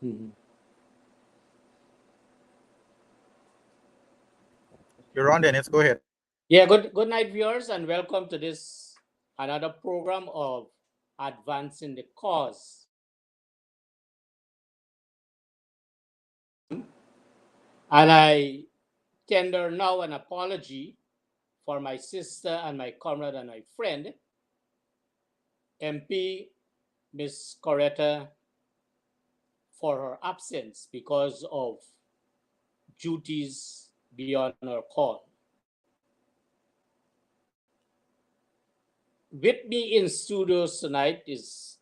Mhm. You're on, Dennis. Go ahead. Yeah, good night, viewers, and welcome to this another program of Advancing the Cause. And I tender now an apology for my sister and my comrade and my friend, MP Miss Coretta, for her absence because of duties beyond her call. With me in studios tonight is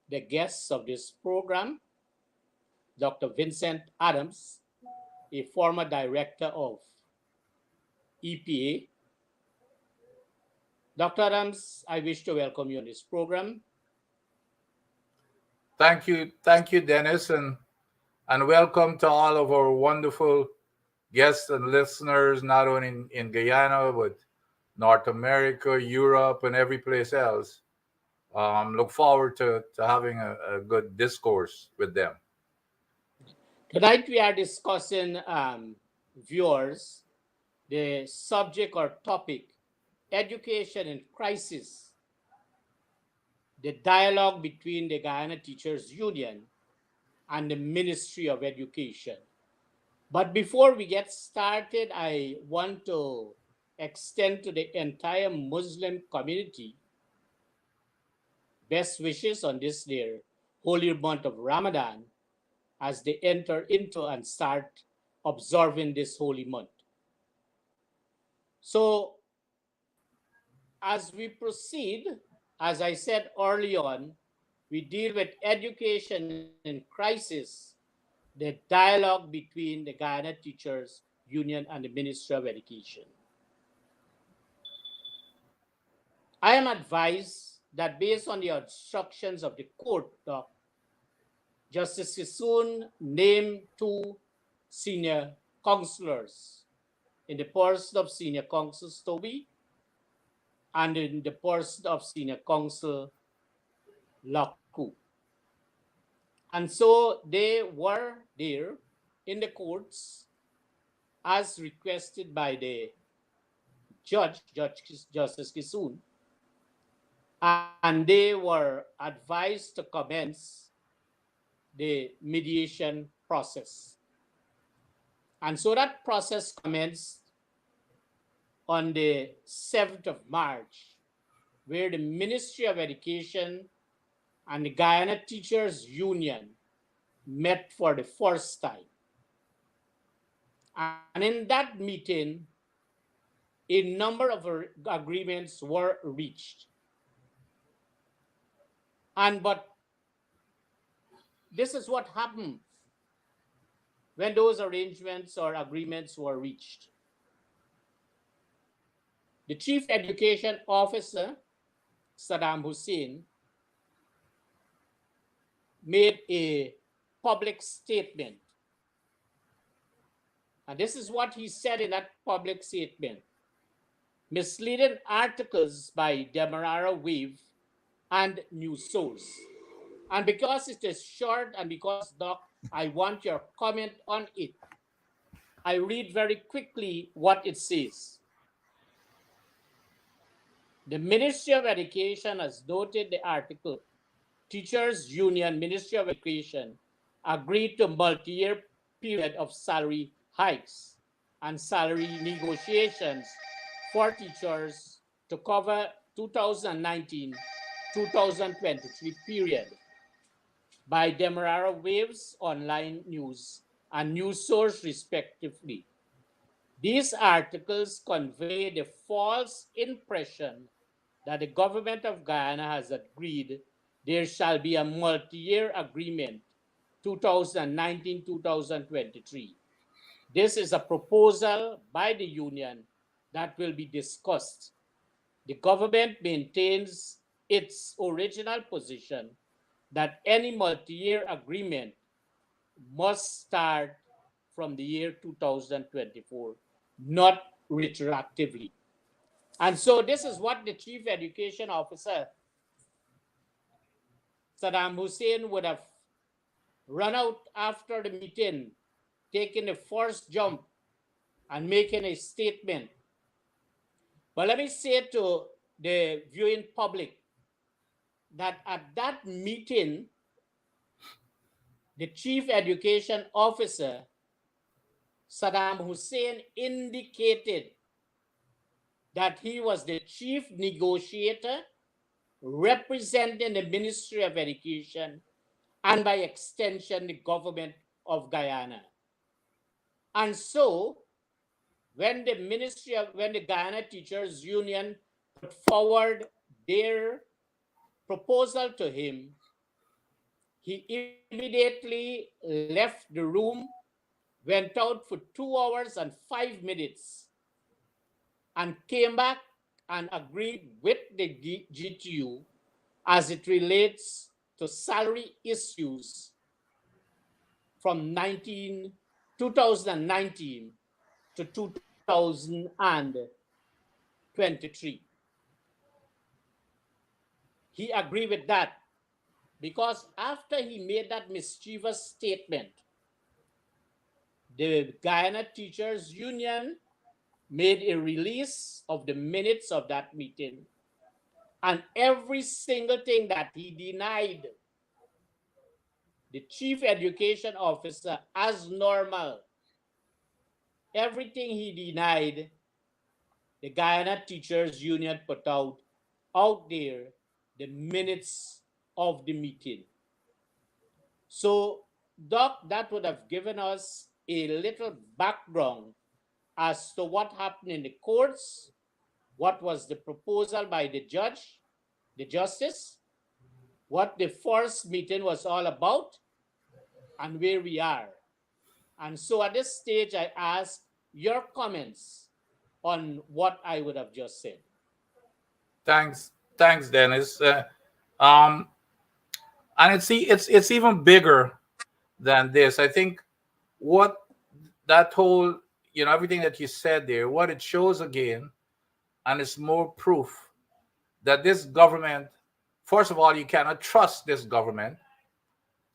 the guests of this program, Dr. Vincent Adams, a former director of EPA. Dr. Adams, I wish to welcome you on this program. Thank you, Dennis, and welcome to all of our wonderful guests and listeners, not only in Guyana but North America, Europe, and every place else. Look forward to having a good discourse with them. Tonight we are discussing, viewers, the subject or topic, education in crisis, the dialogue between the Guyana Teachers Union and the Ministry of Education. But before we get started, I want to extend to the entire Muslim community best wishes on this their holy month of Ramadan as they enter into and start observing this holy month. So, as we proceed, as I said early on, we deal with education in crisis, the dialogue between the Guyana Teachers Union and the Ministry of Education. I am advised that based on the instructions of the court, Justice Sissoon named two senior counselors in the person of Senior Counsel Stobie and in the person of Senior Counsel Laku. And so they were there in the courts as requested by the Justice Kisoon, and they were advised to commence the mediation process. And so that process commenced on the 7th of March, where the Ministry of Education and the Guyana Teachers Union met for the first time. And in that meeting, a number of agreements were reached. But this is what happened when those arrangements or agreements were reached. The Chief Education Officer, Saddam Hussein, made a public statement. And this is what he said in that public statement. Misleading articles by Demerara Wave and News Source. And because it is short and because, Doc, I want your comment on it, I read very quickly what it says. The Ministry of Education has noted the article, Teachers Union, Ministry of Education, agreed to multi-year period of salary hikes and salary negotiations for teachers to cover 2019-2023 period by Demerara Waves Online News and News Source respectively. These articles convey the false impression that the government of Guyana has agreed there shall be a multi-year agreement 2019-2023. This is a proposal by the union that will be discussed. The government maintains its original position that any multi-year agreement must start from the year 2024, not retroactively. And so this is what the Chief Education Officer, Saddam Hussein, would have run out after the meeting, taking the first jump and making a statement. But let me say to the viewing public that at that meeting, the chief education officer, Saddam Hussein, indicated that he was the chief negotiator representing the Ministry of Education and by extension, the government of Guyana. And so, when the Guyana Teachers Union put forward their proposal to him, he immediately left the room, went out for 2 hours and 5 minutes, and came back and agreed with the GTU as it relates to salary issues from 2019 to 2023. He agreed with that because after he made that mischievous statement, the Guyana Teachers Union made a release of the minutes of that meeting, and every single thing that he denied the chief education officer as normal, everything he denied, the Guyana Teachers Union put out there the minutes of the meeting. So, Doc, that would have given us a little background as to what happened in the courts, what was the proposal by the judge, the justice, what the first meeting was all about, and where we are. And so at this stage, I ask your comments on what I would have just said. Thanks, Dennis. Um, and it's even bigger than this. I think what that whole, everything that you said there, what it shows again, and it's more proof that this government, first of all, you cannot trust this government,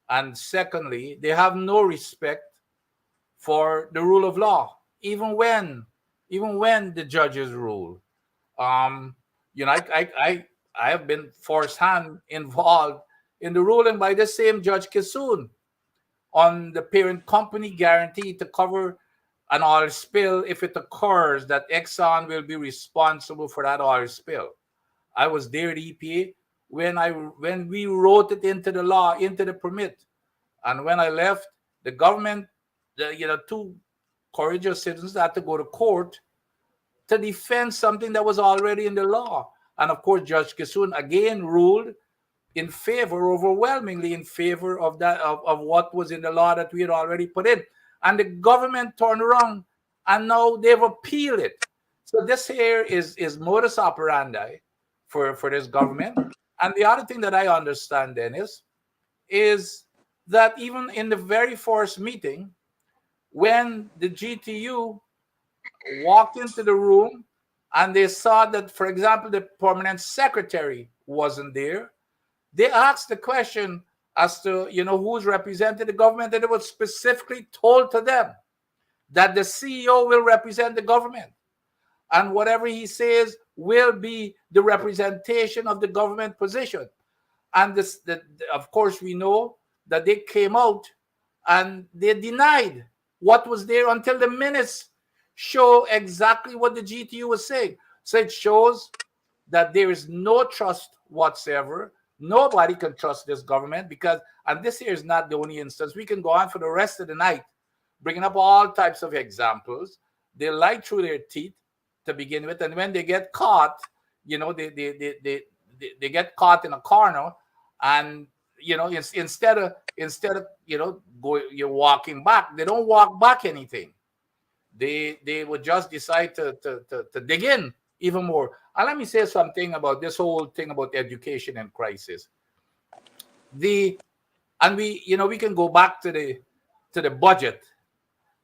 and secondly, they have no respect for the rule of law, even when the judges rule. I have been firsthand involved in the ruling by the same Judge Kissoon on the parent company guarantee to cover an oil spill if it occurs, that Exxon will be responsible for that oil spill. I was there at EPA when we wrote it into the law, into the permit. And when I left, the government, two courageous citizens had to go to court to defend something that was already in the law. And of course, Judge Kissoon again ruled in favor, overwhelmingly in favor of that, of what was in the law that we had already put in. And the government turned around and now they've appealed it. So this here is modus operandi for this government. And the other thing that I understand, Dennis, is that even in the very first meeting, when the GTU walked into the room and they saw that, for example, the permanent secretary wasn't there, they asked the question as to, who's representing the government, and it was specifically told to them that the CEO will represent the government. And whatever he says will be the representation of the government position. And of course, we know that they came out and they denied what was there until the minutes show exactly what the GTU was saying. So it shows that there is no trust whatsoever. Nobody can trust this government because, and this here is not the only instance. We can go on for the rest of the night, bringing up all types of examples. They lie through their teeth to begin with, and when they get caught, they get caught in a corner, and instead of you're walking back, they don't walk back anything. They would just decide to dig in even more. And let me say something about this whole thing about education and crisis. We can go back to the budget.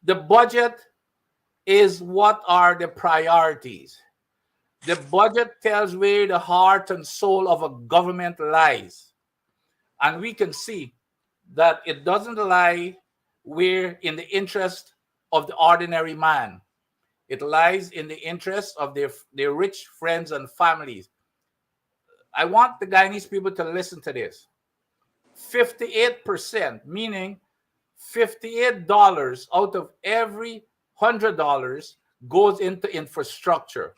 The budget is what are the priorities. The budget tells where the heart and soul of a government lies. And we can see that it doesn't lie where in the interest of the ordinary man. It lies in the interest of their rich friends and families. I want the Guyanese people to listen to this. 58%, meaning $58 out of every $100 goes into infrastructure.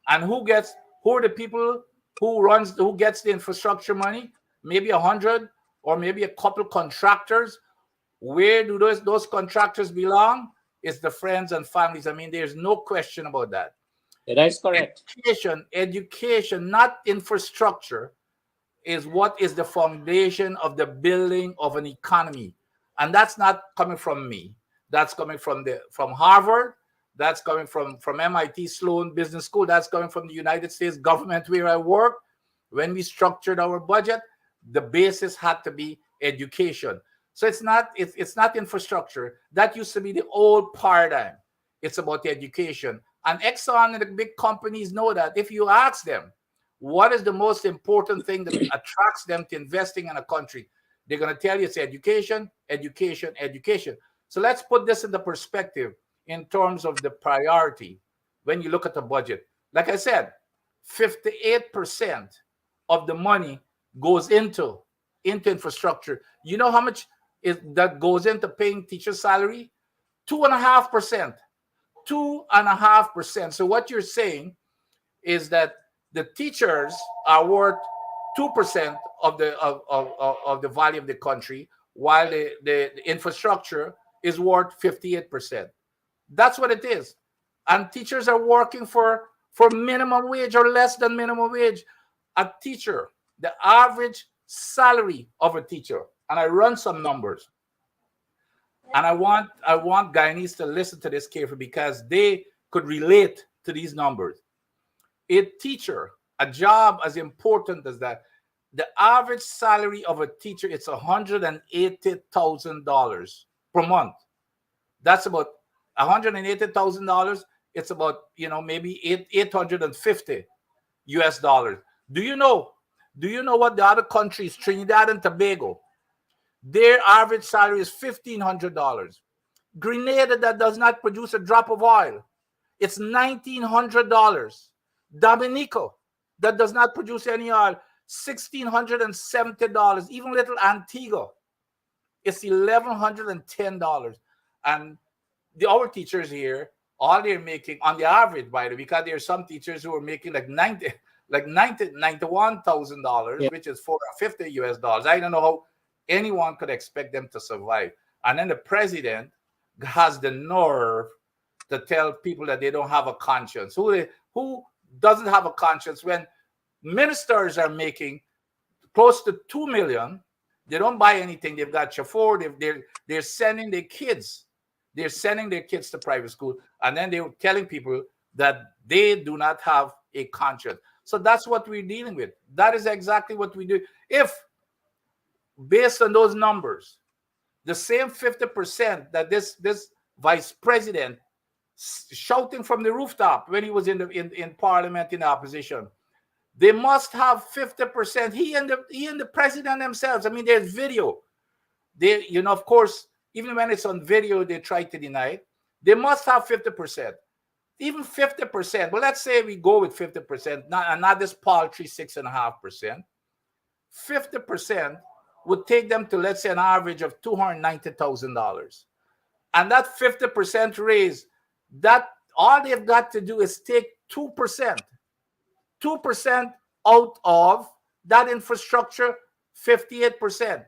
And who are the people who gets the infrastructure money? Maybe 100 or maybe a couple contractors. Where do those contractors belong? It's the friends and families. I mean, there's no question about that. That is correct. Education, not infrastructure, is what is the foundation of the building of an economy. And that's not coming from me. That's coming from Harvard. That's coming from MIT Sloan Business School. That's coming from the United States government where I work. When we structured our budget, the basis had to be education. So it's not infrastructure. That used to be the old paradigm. It's about education. And Exxon and the big companies know that. If you ask them, what is the most important thing that attracts them to investing in a country? They're going to tell you it's education, education, education. So let's put this into perspective in terms of the priority when you look at the budget. Like I said, 58% of the money goes into infrastructure. You know how much that goes into paying teacher salary? 2.5%. 2.5%. So what you're saying is that the teachers are worth 2% of the value of the country, while the infrastructure is worth 58%. That's what it is. And teachers are working for minimum wage or less than minimum wage. A teacher, the average salary of a teacher, and I run some numbers, and I want Guyanese to listen to this carefully because they could relate to these numbers. A teacher, a job as important as that, the average salary of a teacher, it's $180,000 per month. That's about $180,000. It's about, maybe 850 US dollars. Do you know what the other countries, Trinidad and Tobago, their average salary is $1,500. Grenada, that does not produce a drop of oil, it's $1,900. Dominica, that does not produce any oil, $1,670. Even little Antigua, it's $1,110. And our teachers here, all they're making on the average, by the way, because there are some teachers who are making like $91,000, Yeah. which is $450 US dollars. I don't know how anyone could expect them to survive. And then the president has the nerve to tell people that they don't have a conscience. Who doesn't have a conscience when ministers are making close to $2 million? They don't buy anything. They've got chauffeur. They're sending their kids. They're sending their kids to private school, and then they're telling people that they do not have a conscience. So that's what we're dealing with. That is exactly what we do. If, based on those numbers, the same 50% that this vice president shouting from the rooftop when he was in parliament in opposition, they must have 50%. He and the president themselves. I mean, there's video. They, of course, even when it's on video, they try to deny it. They must have 50%. Even 50%. Well, let's say we go with 50%, not this paltry 6.5%. 50% would take them to, let's say, an average of $290,000. And that 50% raise, that all they've got to do is take 2%. 2% out of that infrastructure, 58%.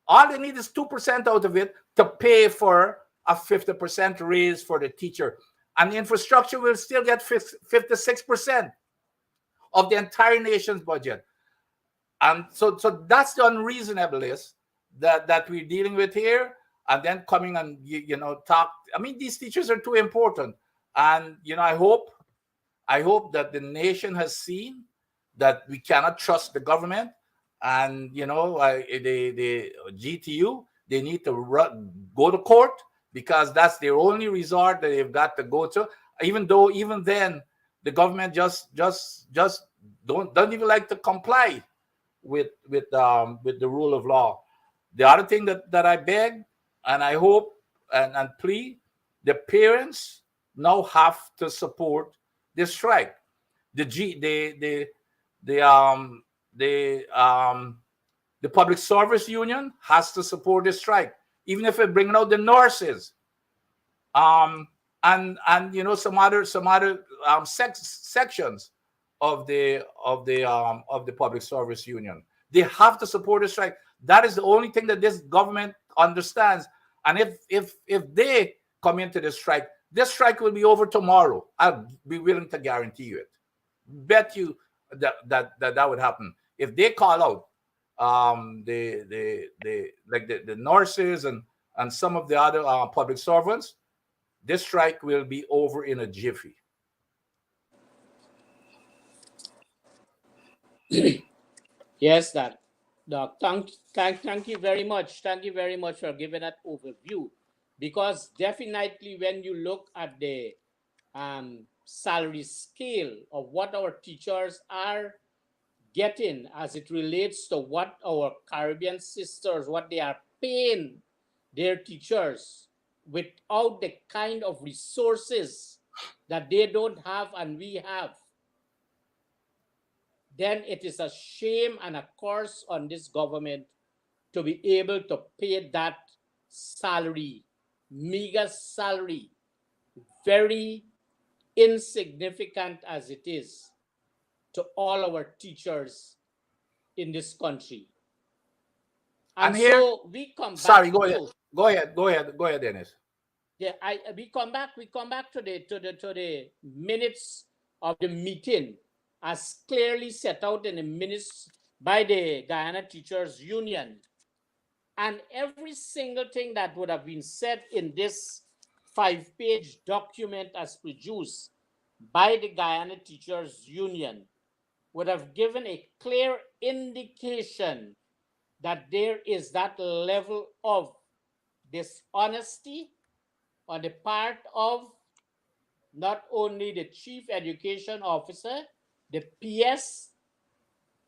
All they need is 2% out of it to pay for a 50% raise for the teacher. And the infrastructure will still get 56% of the entire nation's budget. And so that's the unreasonableness that we're dealing with here. And then coming and, talk. I mean, these teachers are too important. And, I hope that the nation has seen that we cannot trust the government. And, the GTU, they need to go to court because that's their only resort that they've got to go to. Even then, the government just don't even like to comply with the rule of law. The other thing that I beg and I hope and plea, the parents now have to support the strike. The G the the public service union has to support the strike, even if it bringing out the nurses, um, and some other sections of the public service union. They have to support the strike. That is the only thing that this government understands. And if they come into the strike, this strike will be over tomorrow. I'll be willing to guarantee you it. Bet you that would happen if they call out the nurses and some of the other public servants. This strike will be over in a jiffy. Yes, Doc. Thank you very much. Thank you very much for giving that overview. Because definitely, when you look at the salary scale of what our teachers are getting as it relates to what our Caribbean sisters, what they are paying their teachers without the kind of resources that they don't have and we have, then it is a shame and a curse on this government to be able to pay that salary, meager salary, very insignificant as it is, to all our teachers in this country. And here, so we come back. Sorry, go ahead, Dennis. Yeah, we come back to the minutes of the meeting as clearly set out in the minutes by the Guyana Teachers Union. And every single thing that would have been said in this 5-page document as produced by the Guyana Teachers Union would have given a clear indication that there is that level of dishonesty on the part of not only the chief education officer, the PS,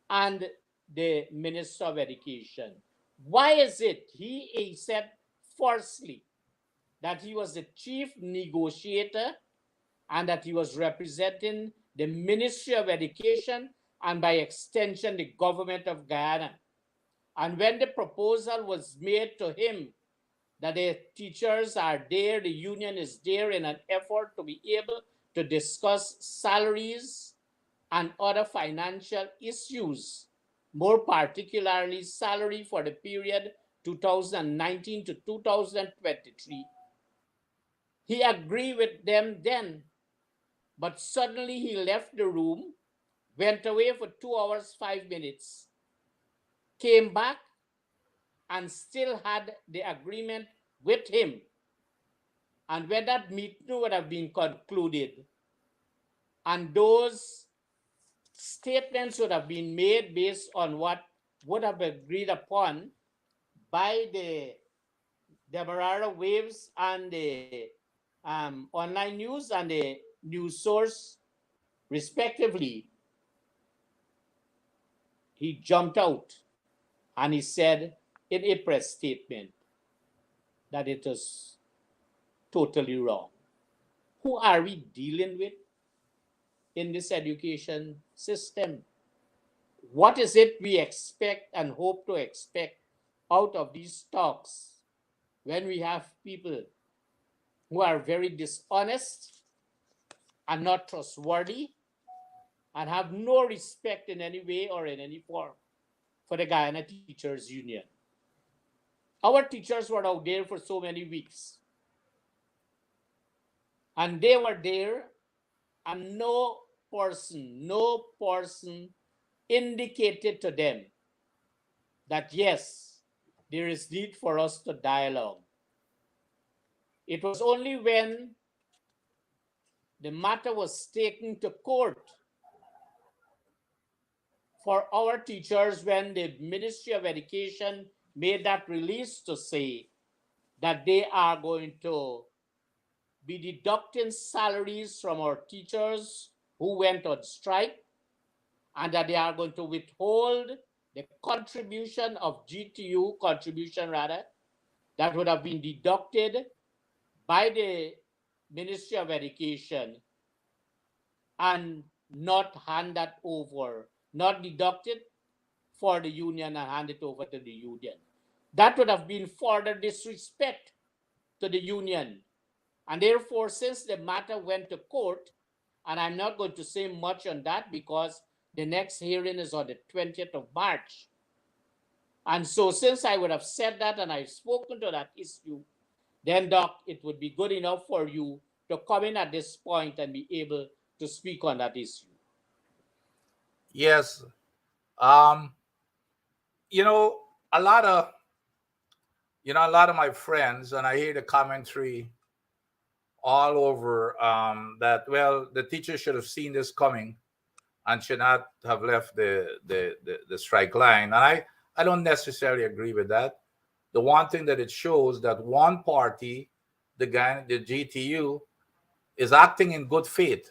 and the Minister of Education. Why is it? He said firstly that he was the chief negotiator and that he was representing the Ministry of Education and by extension the government of Guyana. And when the proposal was made to him that the teachers are there, the union is there in an effort to be able to discuss salaries and other financial issues, more particularly salary for the period 2019 to 2023. He agreed with them then, but suddenly he left the room, went away for 2 hours, 5 minutes, came back, and still had the agreement with him. And when that meeting would have been concluded, and those statements would have been made based on what would have been agreed upon by the Demerara Waves and the online news and the news source, respectively, he jumped out and he said in a press statement that it was totally wrong. Who are we dealing with in this education system? What is it we expect and hope to expect out of these talks when we have people who are very dishonest and not trustworthy and have no respect in any way or in any form for the Guyana Teachers Union? Our teachers were out there for so many weeks. And they were there, and no person indicated to them that yes, there is need for us to dialogue. It was only when the matter was taken to court for our teachers, when the Ministry of Education made that release to say that they are going to be deducting salaries from our teachers who went on strike, and that they are going to withhold the contribution of GTU, contribution rather, that would have been deducted by the Ministry of Education and not handed over, not deducted for the union and handed over to the union. That would have been further disrespect to the union. And therefore, since the matter went to court, and I'm not going to say much on that because the next hearing is on the 20th of March. And so since I would have said that and I've spoken to that issue, then Doc, it would be good enough for you to come in at this point and be able to speak on that issue. Yes. Um, you know, a lot of a lot of my friends, and I hear the commentary all over, that, well, the teachers should have seen this coming and should not have left the strike line. And I don't necessarily agree with that. The one thing that it shows that one party, the GTU, is acting in good faith.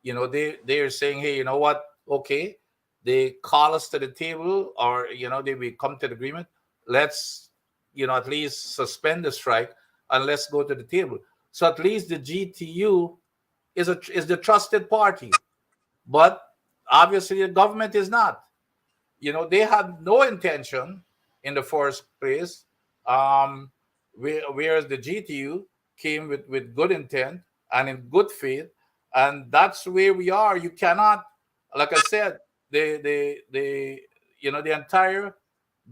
They're saying, hey, you know what? Okay, they call us to the table, or we come to the agreement. Let's at least suspend the strike and let's go to the table. So at least the GTU is the trusted party, but obviously the government is not. They had no intention in the first place, whereas the GTU came with good intent and in good faith, and that's where we are. You cannot, like I said, the entire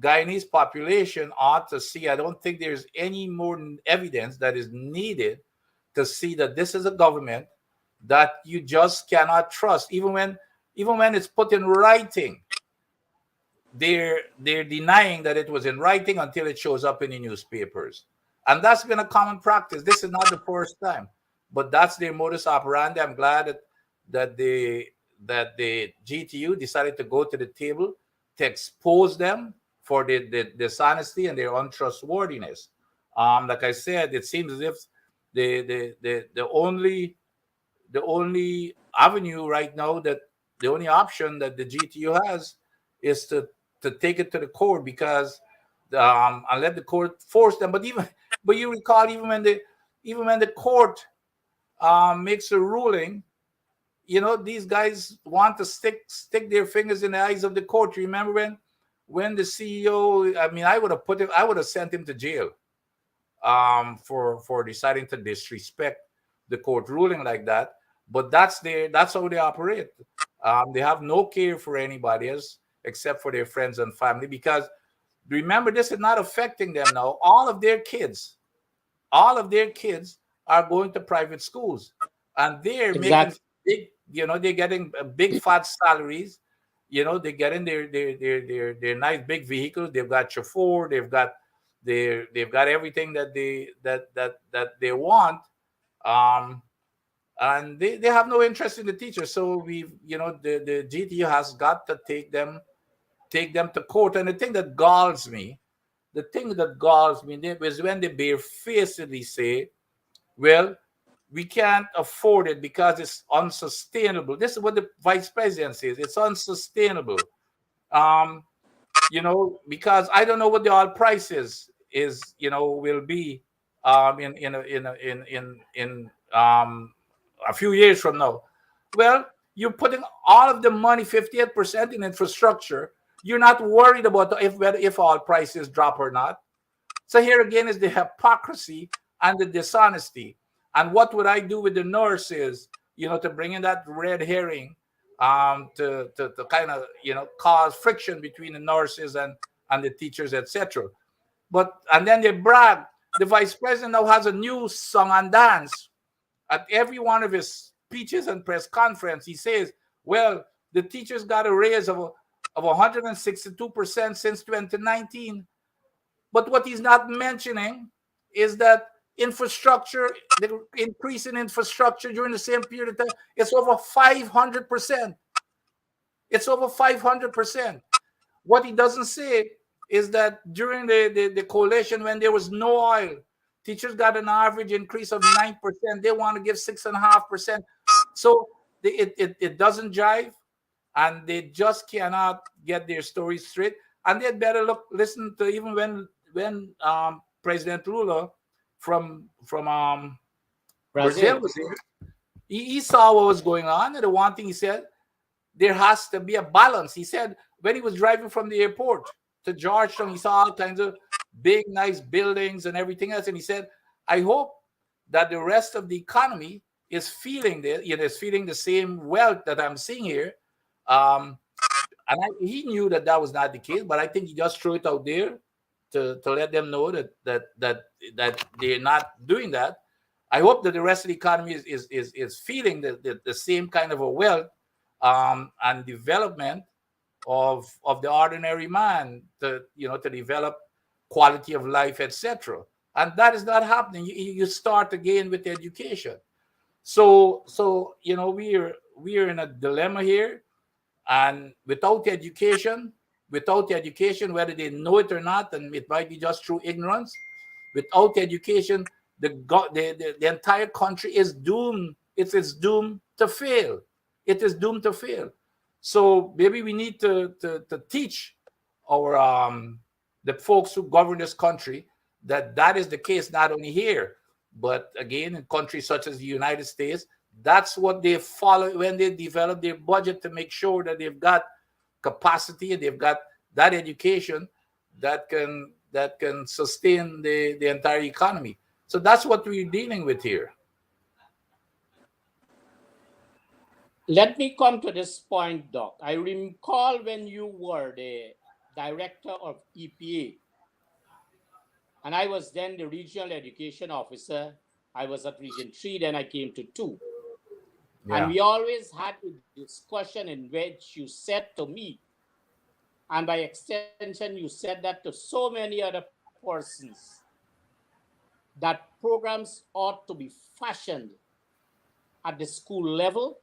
Guyanese population ought to see. I don't think there's any more evidence that is needed to see that this is a government that you just cannot trust, even when it's put in writing. They're denying that it was in writing until it shows up in the newspapers, and that's been a common practice. This is not the first time, but that's their modus operandi. I'm glad that the GTU decided to go to the table to expose them for the dishonesty and their untrustworthiness. Like I said, it seems as if the only avenue right now, that the only option that the GTU has is to take it to the court, because and let the court force them. But you recall, even when the court makes a ruling, these guys want to stick their fingers in the eyes of the court. You remember when the CEO, I would have sent him to jail for deciding to disrespect the court ruling like that. But that's how they operate. They have no care for anybody else except for their friends and family, because remember, this is not affecting them now. All of their kids are going to private schools, and they're making Exactly. big, they're getting big fat salaries. They're getting their nice big vehicles. They've got chauffeur. They've got everything that they want. And they have no interest in the teachers. So the GTU has got to take them to court. And the thing that galls me is when they barefacedly say, well, we can't afford it because it's unsustainable. This is what the vice president says. It's unsustainable. Because I don't know what the oil prices will be in a few years from now. Well, you're putting all of the money, 58%, in infrastructure. You're not worried about if oil prices drop or not. So here again is the hypocrisy and the dishonesty. And what would I do with the nurses, to bring in that red herring, to kind of, cause friction between the nurses and the teachers, etc. And then they brag. The vice president now has a new song and dance. At every one of his speeches and press conference, he says, well, the teachers got a raise of 162% since 2019. But what he's not mentioning is that infrastructure, the increase in infrastructure during the same period of time, it's over 500%. It's over 500%. What he doesn't say is that during the coalition, when there was no oil, teachers got an average increase of 9%. They want to give 6.5%. So it doesn't jive. and they just cannot get their story straight. And they'd better listen to, even when President Lula from Brazil Brazil. was here. He saw what was going on, and the one thing he said, there has to be a balance. He said when he was driving from the airport to Georgetown, he saw all kinds of big, nice buildings and everything else, and he said, "I hope that the rest of the economy is feeling is feeling the same wealth that I'm seeing here." Um, he knew that that was not the case, but I think he just threw it out there to let them know that they're not doing that. I hope that the rest of the economy is feeling the same kind of a wealth and development of the ordinary man, to develop quality of life, etc. And that is not happening. You start again with education. So we're in a dilemma here, and without education, whether they know it or not, and it might be just through ignorance, without education, the entire country is doomed. It's doomed to fail. It is doomed to fail. So maybe we need to teach our the folks who govern this country that is the case, not only here, but again in countries such as the United States. That's what they follow when they develop their budget, to make sure that they've got capacity and they've got that education that can sustain the entire economy. So that's what we're dealing with here. Let me come to this point, Doc. I recall when you were the director of EPA, and I was then the regional education officer. I was at Region 3, then I came to 2. And we always had a discussion in which you said to me, and by extension, you said that to so many other persons, that programs ought to be fashioned at the school level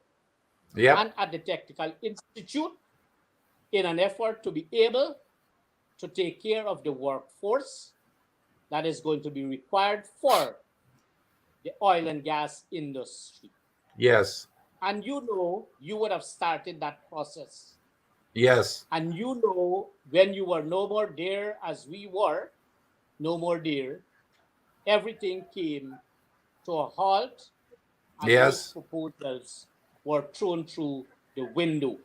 and at the technical institute in an effort to be able to take care of the workforce that is going to be required for the oil and gas industry. Yes. And you would have started that process. Yes. And when you were no more there as we were, no more there, everything came to a halt, and those Yes. proposals were thrown through the window.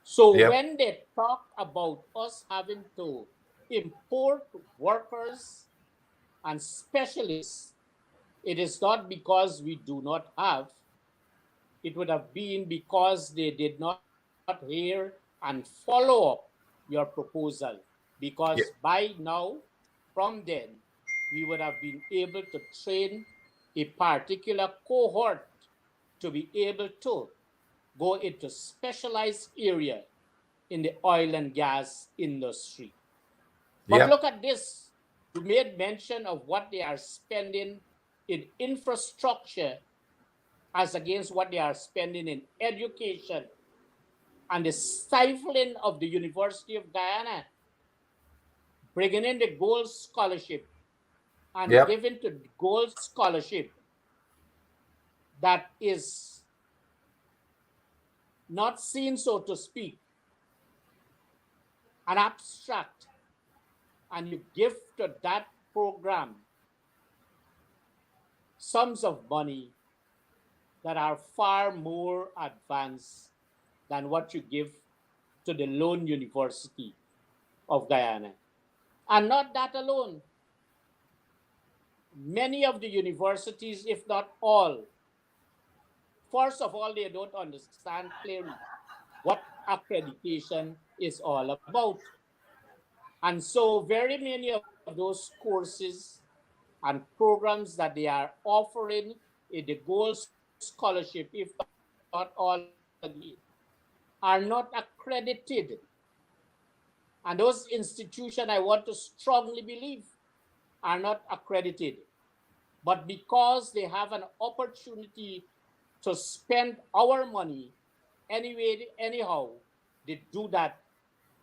So when they talk about us having to import workers and specialists, it is not because we do not have. It would have been because they did not hear and follow up your proposal. Because by now, from then, we would have been able to train a particular cohort to be able to go into specialized area in the oil and gas industry. But look at this. You made mention of what they are spending in infrastructure as against what they are spending in education, and the stifling of the University of Guyana, bringing in the gold scholarship and giving to the gold scholarship that is not seen, so to speak, an abstract, and you give to that program sums of money that are far more advanced than what you give to the lone University of Guyana. And not that alone. Many of the universities, if not all, first of all, they don't understand clearly what accreditation is all about. And so very many of those courses and programs that they are offering in the gold scholarship, if not all again, are not accredited. And those institutions, I want to strongly believe, are not accredited. But because they have an opportunity to spend our money anyway, anyhow, they do that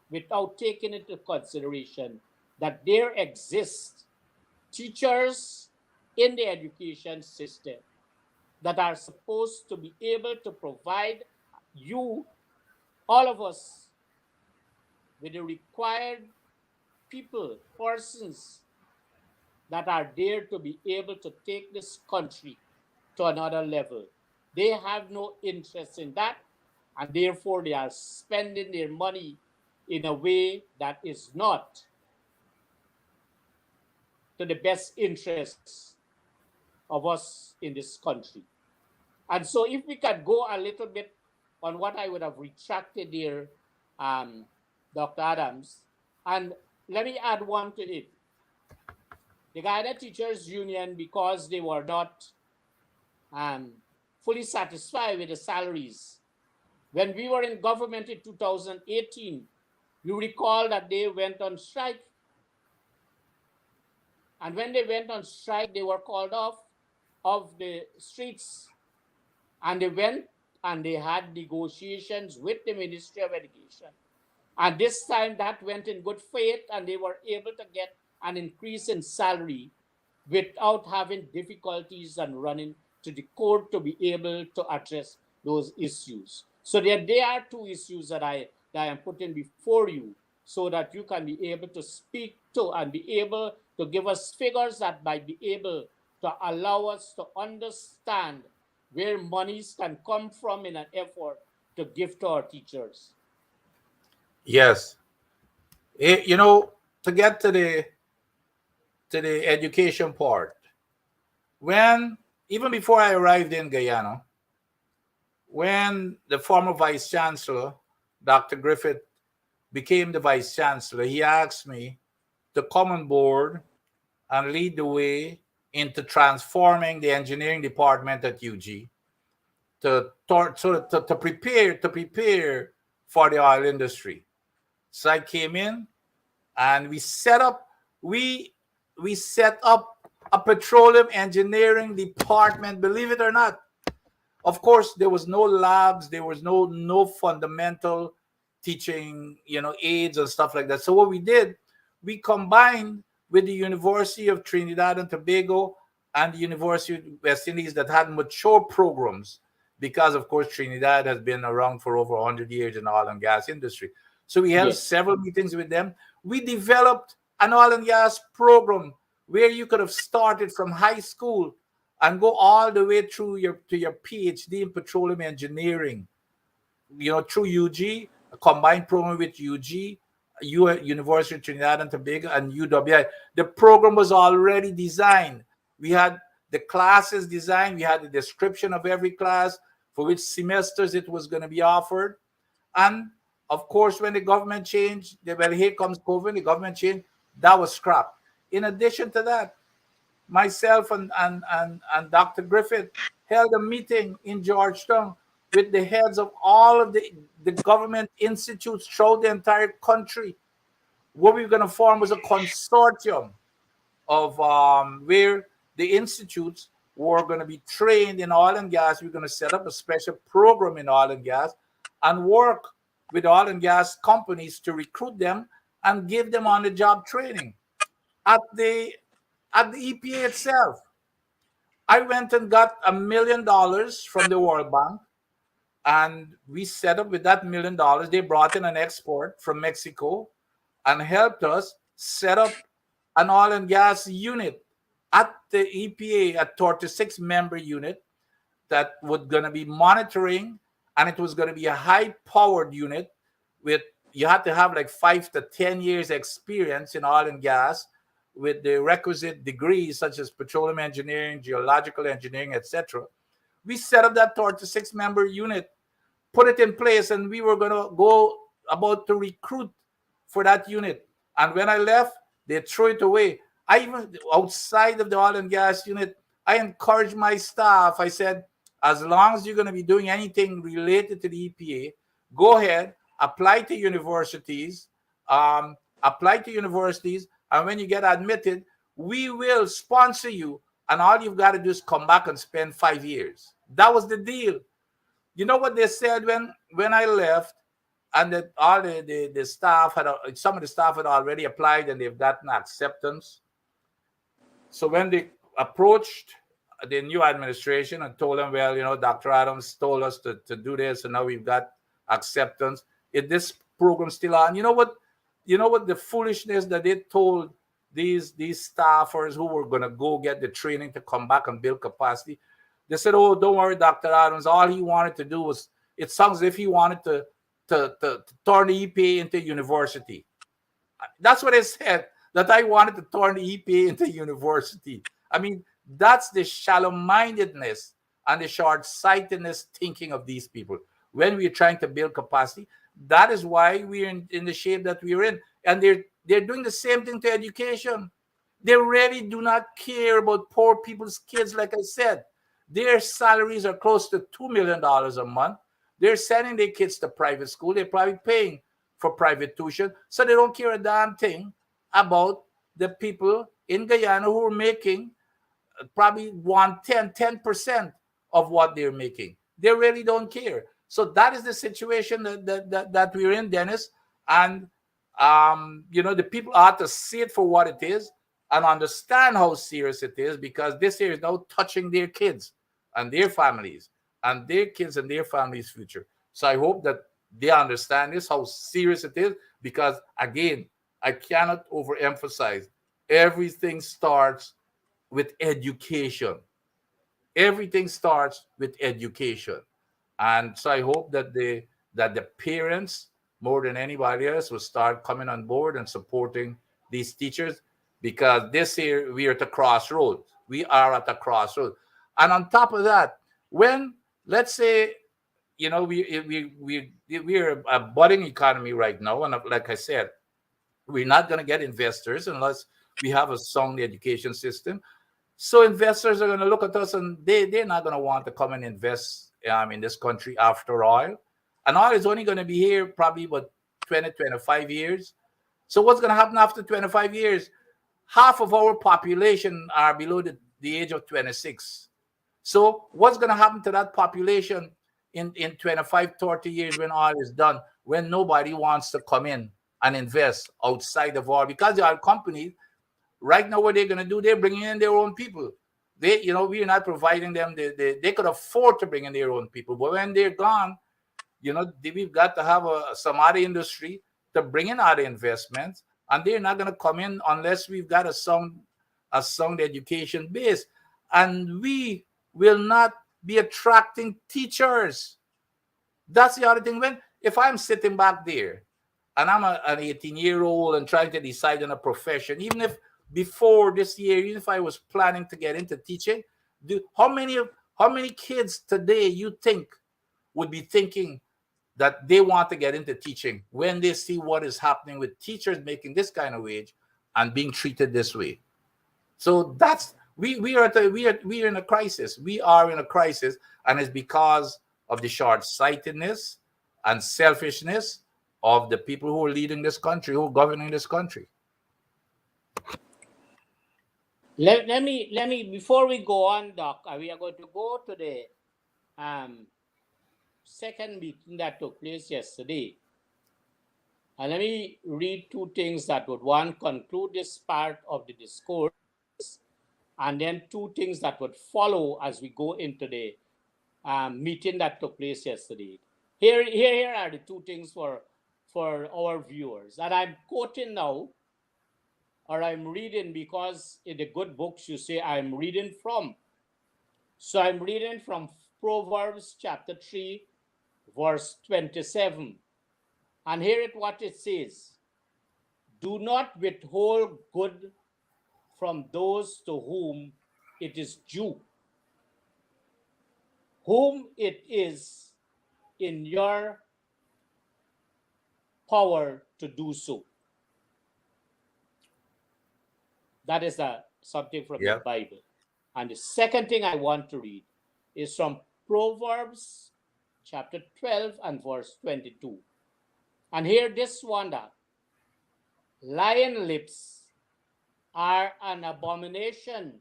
without taking into consideration that there exist teachers in the education system that are supposed to be able to provide you all of us, with the required persons that are there to be able to take this country to another level. They have no interest in that, and therefore they are spending their money in a way that is not to the best interests of us in this country. And so, if we could go a little bit on what I would have retracted there, Dr. Adams, and let me add one to it. The Guyana Teachers Union, because they were not fully satisfied with the salaries. When we were in government in 2018, you recall that they went on strike. And when they went on strike, they were called off of the streets. And they went and they had negotiations with the Ministry of Education. And this time that went in good faith, and they were able to get an increase in salary without having difficulties and running to the court to be able to address those issues. So there are two issues that I am putting before you, so that you can be able to speak to and be able to give us figures that might be able to allow us to understand where monies can come from in an effort to give to our teachers. Yes. You know, to get to the education part, when even before I arrived in Guyana, when the former vice chancellor, Dr. Griffith, became the vice chancellor, he asked me to come on board and lead the way into transforming the engineering department at UG to prepare for the oil industry. So I came in and we set up a petroleum engineering department, believe it or not. Of course, there was no labs, there was no fundamental teaching, aids and stuff like that. So what we did, we combined with the University of Trinidad and Tobago and the University of West Indies that had mature programs, because of course Trinidad has been around for over 100 years in the oil and gas industry. So we held several meetings with them. We developed an oil and gas program where you could have started from high school and go all the way through to your PhD in petroleum engineering, through UG, a combined program with UG, University of Trinidad and Tobago, and UWI. The program was already designed. We had the classes designed. We had the description of every class, for which semesters it was going to be offered. And of course, when the government changed, here comes COVID, the government changed, that was scrapped. In addition to that, myself and Dr. Griffith held a meeting in Georgetown with the heads of all of the government institutes throughout the entire country. What we were going to form was a consortium of where the institutes were going to be trained in oil and gas. We're going to set up a special program in oil and gas and work with oil and gas companies to recruit them and give them on-the-job training. At the EPA itself, I went and got $1 million from the World Bank, and we set up with that $1 million. They brought in an export from Mexico and helped us set up an oil and gas unit at the EPA, a 36-member unit that was going to be monitoring, and it was going to be a high-powered unit you had to have like 5 to 10 years experience in oil and gas with the requisite degrees such as petroleum engineering, geological engineering, etc. We set up that 36-member unit, put it in place, and we were going to go about to recruit for that unit. And when I left, they threw it away. I even, outside of the oil and gas unit, I encouraged my staff. I said, as long as you're going to be doing anything related to the EPA, go ahead, apply to universities, and when you get admitted, we will sponsor you, and all you've got to do is come back and spend 5 years. That was the deal. You know what they said when I left, and that all the staff some of the staff had already applied and they've gotten acceptance. So when they approached the new administration and told them, well, Dr. Adams told us to do this, and now we've got acceptance, If this program still on, you know what? You know what the foolishness that they told these staffers who were gonna go get the training to come back and build capacity. They said, "Oh, don't worry, Dr. Adams. All he wanted to do was, it sounds as if he wanted to turn the EPA into university." That's what I said, that I wanted to turn the EPA into university. I mean, that's the shallow-mindedness and the short-sightedness thinking of these people. When we're trying to build capacity, that is why we're in the shape that we're in. And they're doing the same thing to education. They really do not care about poor people's kids, like I said. Their salaries are close to $2 million a month. They're sending their kids to private school. They're probably paying for private tuition. So they don't care a damn thing about the people in Guyana who are making probably 10% of what they're making. They really don't care. So that is the situation that we're in, Dennis. And the people ought to see it for what it is and understand how serious it is, because this here is now touching their kids and their families and their kids and their families' future. So I hope that they understand this, how serious it is, because again, I cannot overemphasize, everything starts with education. Everything starts with education. And so I hope that the parents, more than anybody else, will start coming on board and supporting these teachers, because this year we are at a crossroads. We are at a crossroads. And on top of that, when, let's say, we're a budding economy right now, and like I said, we're not going to get investors unless we have a sound education system. So investors are going to look at us, and they're not going to want to come and invest in this country after oil. And oil is only going to be here probably about 20, 25 years. So what's going to happen after 25 years? Half of our population are below the age of 26. So what's going to happen to that population in 25, 30 years when oil is done, when nobody wants to come in and invest outside of oil? Because the oil companies, right now, what they're going to do, they're bringing in their own people. We're not providing them. They could afford to bring in their own people. But when they're gone, we've got to have some other industry to bring in other investments. And they're not going to come in unless we've got a sound education base. And we will not be attracting teachers. That's the other thing. If I'm sitting back there and I'm an 18-year-old and trying to decide on a profession, even if before this year, even if I was planning to get into teaching, how many kids today you think would be thinking that they want to get into teaching when they see what is happening with teachers making this kind of wage and being treated this way? So that's we are in a crisis. We are in a crisis, and it's because of the short-sightedness and selfishness of the people who are leading this country, who are governing this country. Let me before we go on, Doc, we are going to go to the second meeting that took place yesterday. And let me read two things that would, one, conclude this part of the discourse, and then two things that would follow as we go into the meeting that took place yesterday. Here are the two things for our viewers. And I'm quoting now, or I'm reading, because in the good books you say I'm reading from. So I'm reading from Proverbs chapter 3, verse 27. And hear it what it says. Do not withhold good from those to whom it is due, whom it is in your power to do so. That is something from the Bible. And the second thing I want to read is from Proverbs chapter 12 and verse 22. And hear this one, that lion lips are an abomination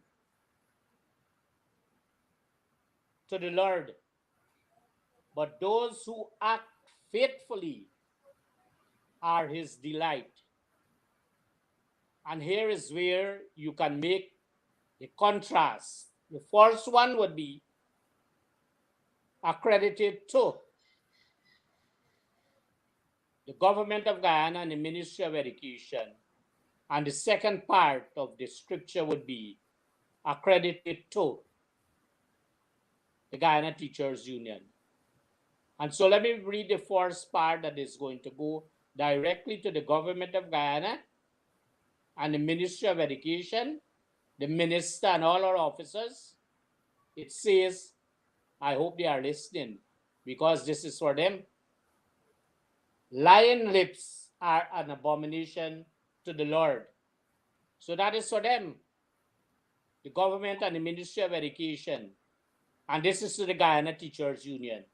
to the Lord, but those who act faithfully are his delight. And here is where you can make the contrast. The first one would be accredited to the government of Guyana and the Ministry of Education. And the second part of the scripture would be accredited to the Guyana Teachers Union. And so let me read the first part that is going to go directly to the government of Guyana and the Ministry of Education, the minister and all our officers. It says, I hope they are listening because this is for them. Lying lips are an abomination to the Lord. So that is for them, the government and the Ministry of Education. And this is to the Guyana Teachers Union.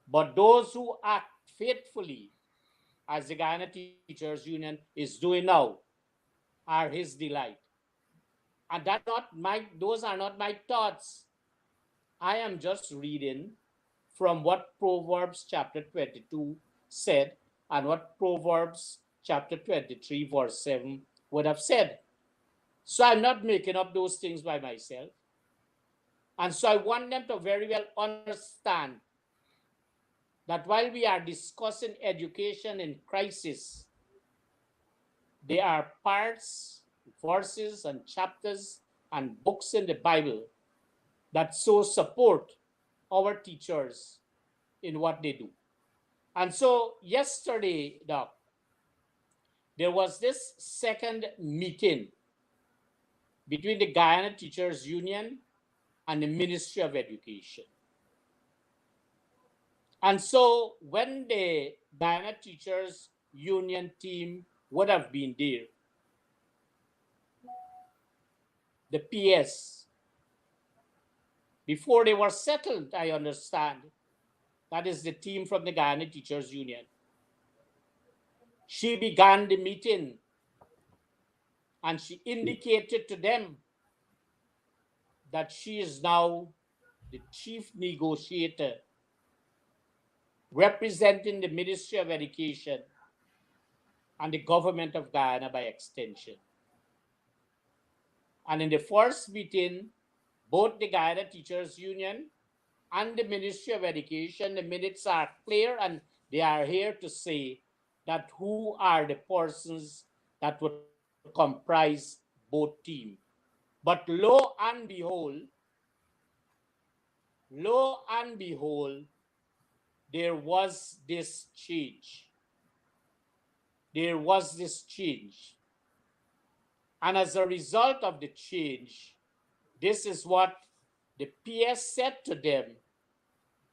But those who act faithfully, as the Guyana Teachers Union is doing now, are his delight. And those are not my thoughts. I am just reading from what Proverbs chapter 22 said and what Proverbs chapter 23 verse 7 would have said. So I'm not making up those things by myself. And so I want them to very well understand that while we are discussing education in crisis, there are parts, verses, and chapters and books in the Bible that so support our teachers in what they do. And so yesterday, Doc, there was this second meeting between the Guyana Teachers Union and the Ministry of Education. And so when the Guyana Teachers Union team would have been there, the PS, before they were settled, I understand, that is the team from the Guyana Teachers Union, she began the meeting and she indicated to them that she is now the chief negotiator representing the Ministry of Education and the government of Guyana by extension. And in the first meeting, both the Guyana Teachers Union and the Ministry of Education, the minutes are clear and they are here to say that who are the persons that would comprise both teams. But lo and behold, there was this change. There was this change. And as a result of the change, this is what the PS said to them,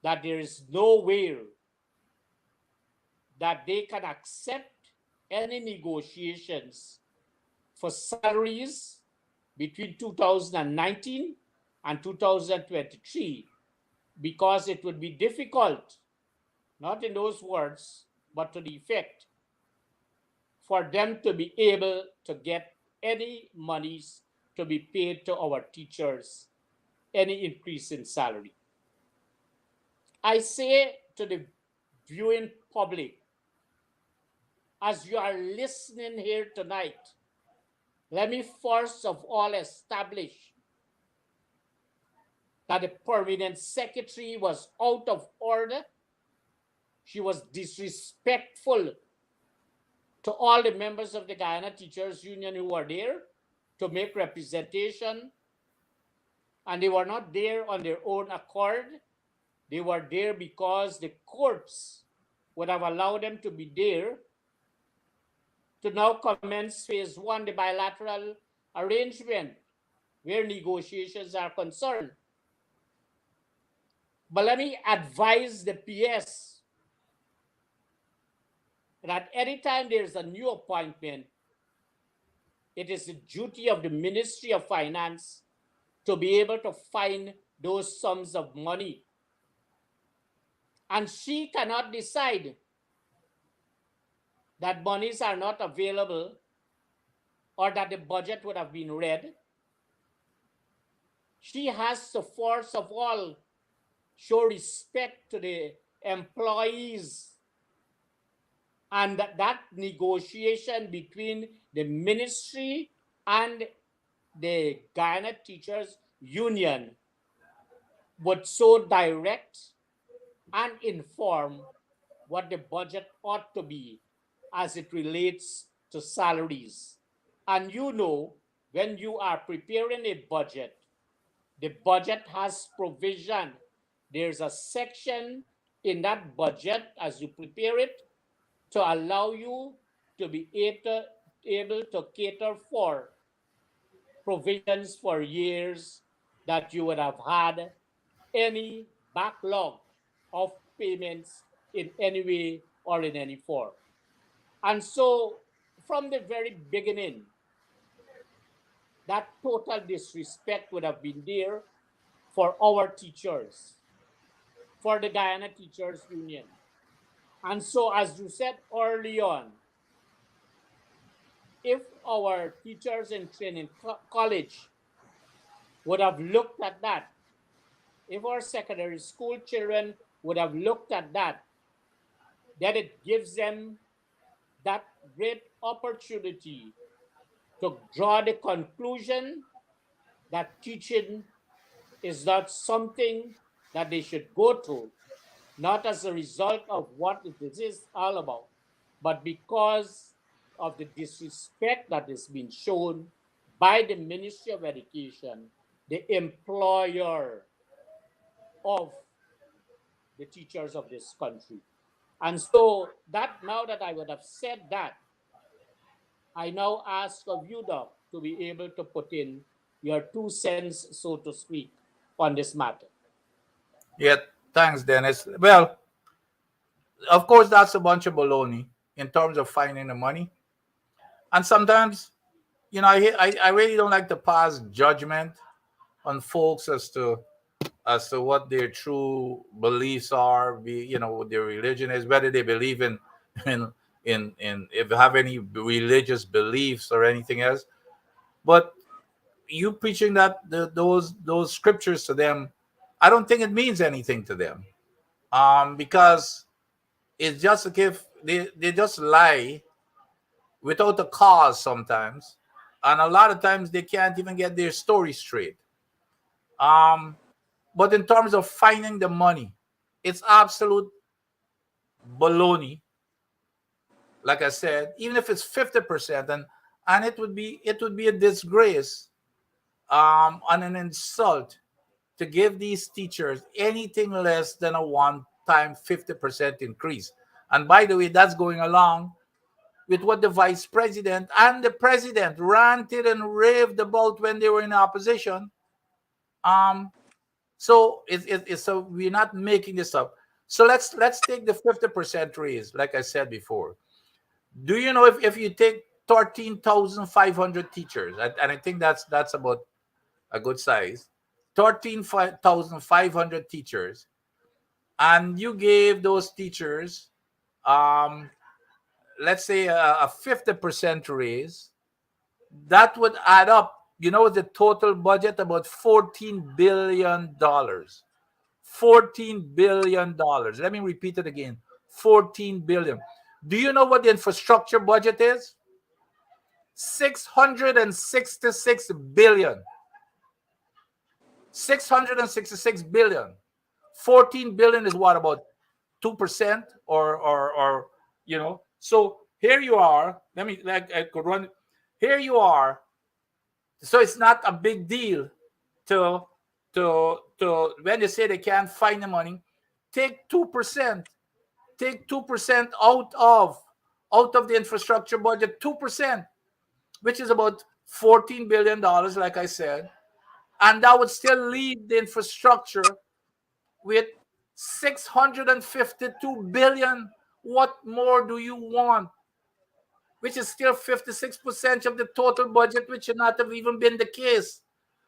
that there is nowhere that they can accept any negotiations for salaries between 2019 and 2023 because it would be difficult, not in those words, but to the effect, for them to be able to get any monies to be paid to our teachers, any increase in salary. I say to the viewing public, as you are listening here tonight, let me first of all establish that the permanent secretary was out of order. She was disrespectful to all the members of the Guyana Teachers Union who were there to make representation. And they were not there on their own accord. They were there because the courts would have allowed them to be there to now commence phase one, the bilateral arrangement where negotiations are concerned. But let me advise the PS that anytime there's a new appointment, it is the duty of the Ministry of Finance to be able to find those sums of money. And she cannot decide that monies are not available or that the budget would have been read. She has to first of all show respect to the employees, and that negotiation between the ministry and the Guyana Teachers Union would so direct and inform what the budget ought to be as it relates to salaries. And you know, when you are preparing a budget, the budget has provision. There's a section in that budget as you prepare it to allow you to be able to cater for provisions for years that you would have had any backlog of payments in any way or in any form. And so, from the very beginning, that total disrespect would have been there for our teachers, for the Guyana Teachers Union. And so, as you said early on, if our teachers in training college would have looked at that, if our secondary school children would have looked at that, then it gives them that great opportunity to draw the conclusion that teaching is not something that they should go to, not as a result of what this is all about, but because of the disrespect that is being shown by the Ministry of Education, the employer of the teachers of this country. And so that now that I would have said that, I now ask of you, Doc, to be able to put in your 2 cents, so to speak, on this matter. Yeah, thanks, Dennis. Well, of course, that's a bunch of baloney in terms of finding the money. And sometimes, I really don't like to pass judgment on folks as to what their true beliefs are, what their religion is, whether they believe in if they have any religious beliefs or anything else. But you preaching those scriptures to them, I don't think it means anything to them, because it's just like if they just lie without a cause sometimes, and a lot of times they can't even get their story straight. But in terms of finding the money, it's absolute baloney. Like I said, even if it's 50%, and it would be a disgrace, and an insult to give these teachers anything less than a one-time 50% increase. And by the way, that's going along with what the vice president and the president ranted and raved about when they were in opposition. So so we're not making this up. So let's take the 50% raise, like I said before. Do you know if you take 13,500 teachers, and I think that's about a good size, 13,500 teachers, and you gave those teachers, let's say a 50% raise, that would add up, the total budget, about $14 billion. $14 billion. Let me repeat it again. 14 billion. Do you know what the infrastructure budget is? 666 billion. 666 billion. 14 billion is what, about 2%, or so here you are. Let me, I could run. Here you are. So it's not a big deal to when they say they can't find the money, take 2%. Take 2% out of the infrastructure budget, 2%, which is about $14 billion, like I said. And that would still leave the infrastructure with 652 billion. What more do you want? Which is still 56% of the total budget, which should not have even been the case.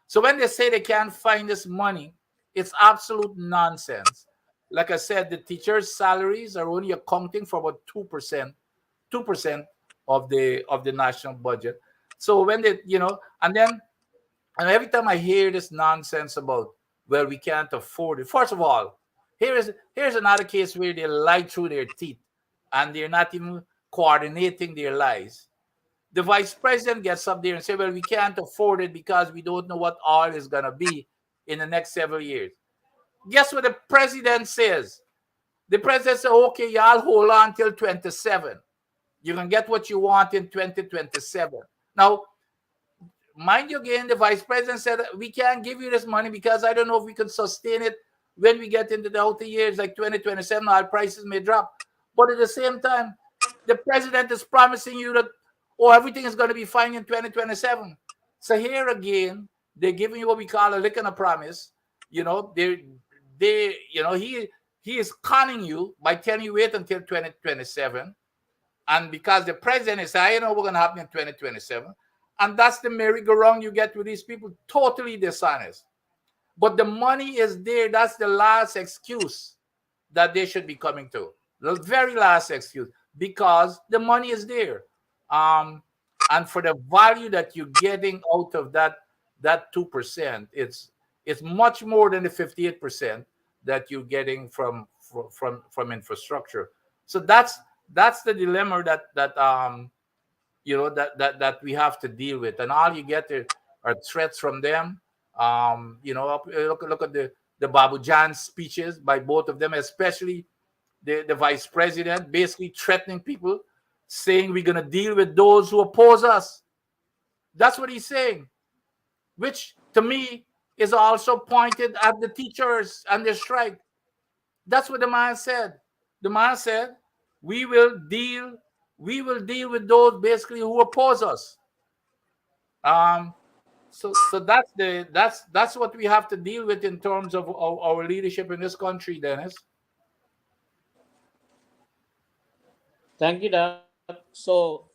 So when they say they can't find this money, it's absolute nonsense. Like I said, the teachers' salaries are only accounting for about 2% of the national budget. So when they, and every time I hear this nonsense about, well, we can't afford it. First of all, here's another case where they lie through their teeth and they're not even coordinating their lies. The vice president gets up there and says, well, we can't afford it because we don't know what oil is going to be in the next several years. Guess what the president says? The president said, okay, y'all hold on till 27. You can get what you want in 2027. Now, mind you, again, the vice president said, we can't give you this money because I don't know if we can sustain it when we get into the outer years, like 2027, our prices may drop. But at the same time, the president is promising you that, oh, everything is going to be fine in 2027. So here again, they're giving you what we call a lick and a promise. You know, he is conning you by telling you wait until 2027. And because the president is saying, I know what's going to happen in 2027. And that's the merry-go-round you get with these people, totally dishonest. But the money is there. That's the last excuse that they should be coming to. The very last excuse, because the money is there. And for the value that you're getting out of that 2%, it's much more than the 58% that you're getting from infrastructure. So that's the dilemma that we have to deal with, and all you get are threats from them. Look at the Babu Jan speeches by both of them, especially the vice president, basically threatening people, saying we're going to deal with those who oppose us. That's what he's saying, which to me is also pointed at the teachers and their strike. That's what the man said. The man said, we will deal with those basically who oppose us. So that's what we have to deal with in terms of our leadership in this country, Dennis. Thank you, Doug. So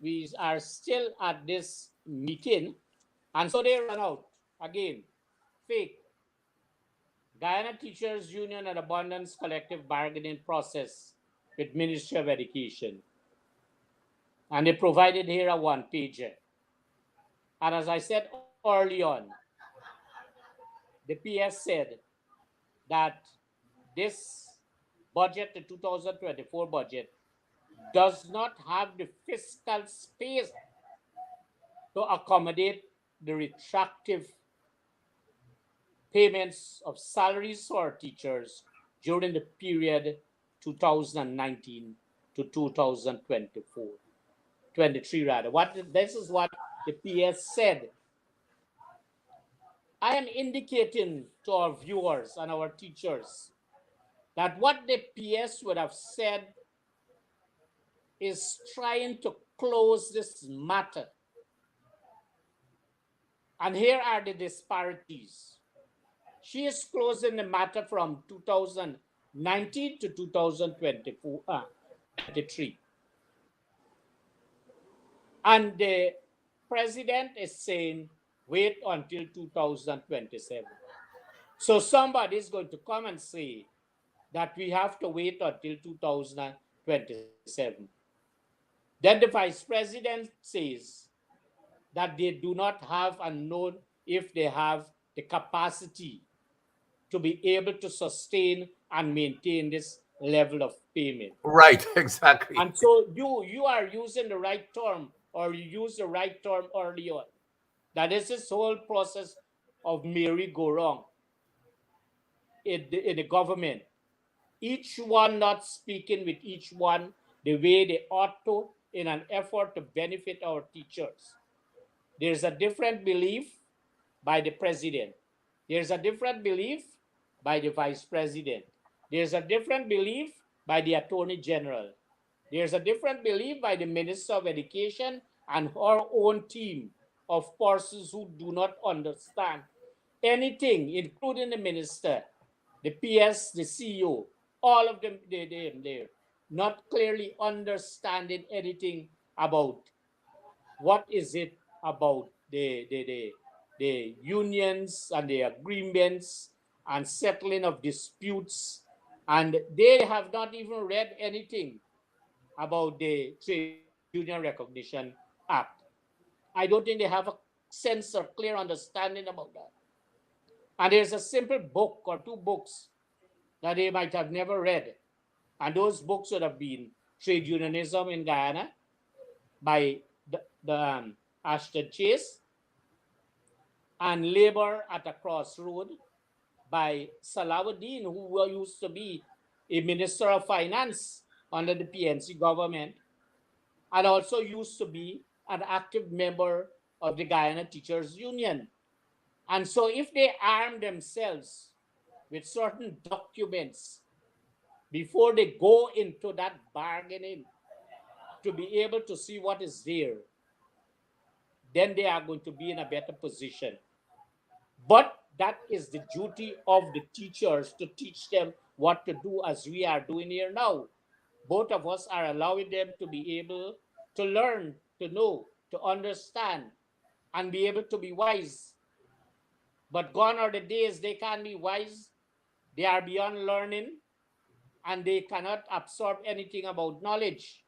we are still at this meeting, and so they run out again. Fake. Guyana Teachers Union and Abundance collective bargaining process with Ministry of Education. And they provided here a one-pager. And as I said early on, the PS said that this budget, the 2024 budget, does not have the fiscal space to accommodate the retroactive payments of salaries to our teachers during the period 2019 to 2024. 23 rather. This is what the PS said. I am indicating to our viewers and our teachers that what the PS would have said is trying to close this matter. And here are the disparities. She is closing the matter from 2019 to 2023. And the president is saying, wait until 2027. So somebody is going to come and say that we have to wait until 2027. Then the vice president says that they do not have and know if they have the capacity to be able to sustain and maintain this level of payment. Right, exactly. And so you are using the right term, or you use the right term early on. That is this whole process of merry-go-round in the government. Each one not speaking with each one the way they ought to in an effort to benefit our teachers. There's a different belief by the president. There's a different belief by the vice president. There's a different belief by the attorney general. There's a different belief by the minister of education and her own team of persons who do not understand anything, including the minister, the PS, the CEO, all of them, they're not clearly understanding anything about what is it about the unions and the agreements and settling of disputes. And they have not even read anything about the Trade Union Recognition Act. I don't think they have a sense or clear understanding about that. And there's a simple book or two books that they might have never read. And those books would have been Trade Unionism in Guyana by the Ashton Chase and Labor at a Crossroad by Salahuddin, who used to be a minister of finance under the PNC government, and also used to be an active member of the Guyana Teachers Union. And so if they arm themselves with certain documents before they go into that bargaining to be able to see what is there, then they are going to be in a better position. But that is the duty of the teachers to teach them what to do, as we are doing here now. Both of us are allowing them to be able to learn, to know, to understand, and be able to be wise. But gone are the days they can't be wise, they are beyond learning, and they cannot absorb anything about knowledge.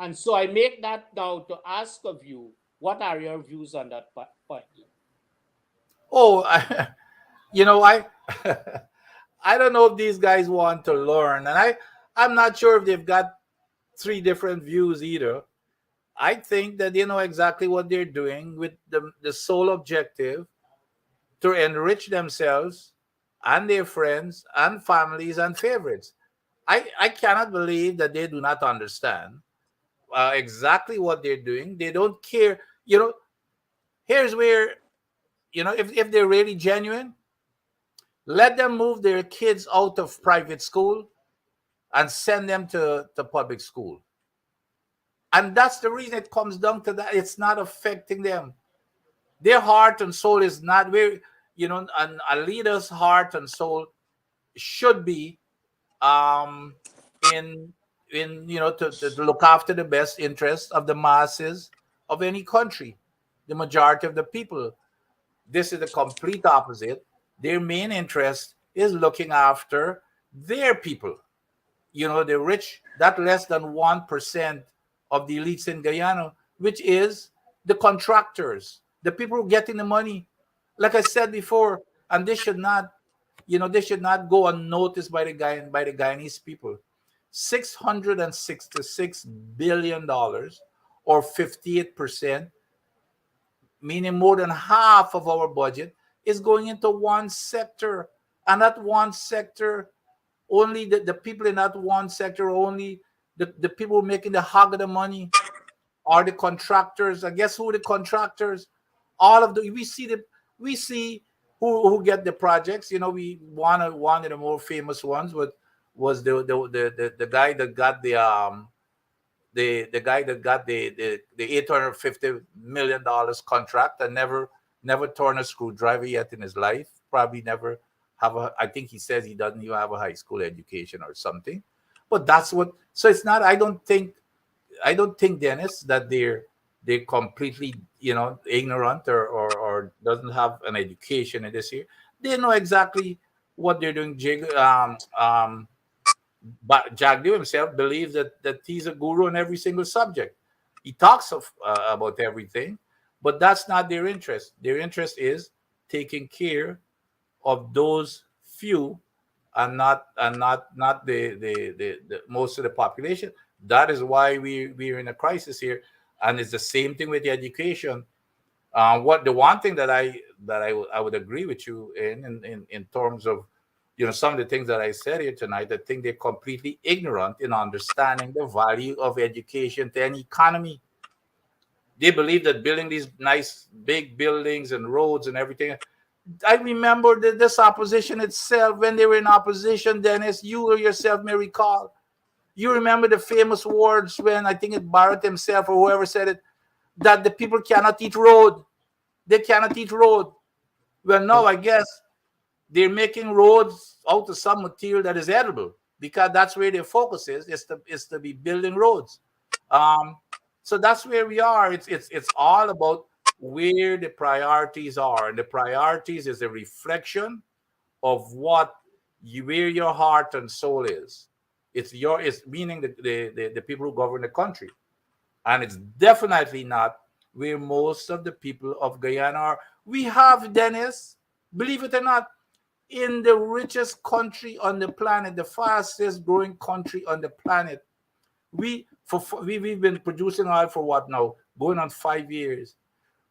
And so I make that now to ask of you, what are your views on that point? Oh, I I don't know if these guys want to learn, and I'm not sure if they've got three different views either. I think that they know exactly what they're doing with the sole objective to enrich themselves and their friends and families and favorites. I cannot believe that they do not understand exactly what they're doing. They don't care. Here's where, if they're really genuine, let them move their kids out of private school and send them to public school. And that's the reason it comes down to that. It's not affecting them. Their heart and soul is not where, and a leader's heart and soul should be um in to look after the best interests of the masses of any country, the majority of the people. This is the complete opposite. Their main interest is looking after their people. The rich, that less than 1% of the elites in Guyana, which is the contractors, the people who getting the money. Like I said before, and they should not go unnoticed by the Guyanese people. $666 billion, or 58%, meaning more than half of our budget, is going into one sector. And that one sector, only the people in that one sector, only the people making the hog of the money are the contractors. And guess who the contractors? All of the we see who get the projects. One of the more famous ones was the guy that got the guy that got the $850 million contract and never torn a screwdriver yet in his life. Probably never have I think he says he doesn't even have a high school education or something. But that's what. So it's not. I don't think, Dennis, that they're completely ignorant or doesn't have an education in this here. They know exactly what they're doing. But Jagdev himself believes that he's a guru on every single subject. He talks about everything, but that's not their interest. Their interest is taking care of those few, and not the most of the population. That is why we're in a crisis here, and it's the same thing with the education. What the one thing that I would agree with you in terms of some of the things that I said here tonight. I think they're completely ignorant in understanding the value of education to an economy. They believe that building these nice big buildings and roads and everything. I remember this opposition itself, when they were in opposition, Dennis, you yourself may recall. You remember the famous words when I think it Barrett himself or whoever said it, that the people cannot eat road. They cannot eat road. Well, no, I guess they're making roads out of some material that is edible, because that's where their focus is to be building roads. So that's where we are. It's all about where the priorities are, and the priorities is a reflection of where your heart and soul is. It's meaning the people who govern the country, and it's definitely not where most of the people of Guyana are. We have, Dennis, believe it or not, in the richest country on the planet, the fastest growing country on the planet. We've been producing oil for what now? Going on 5 years.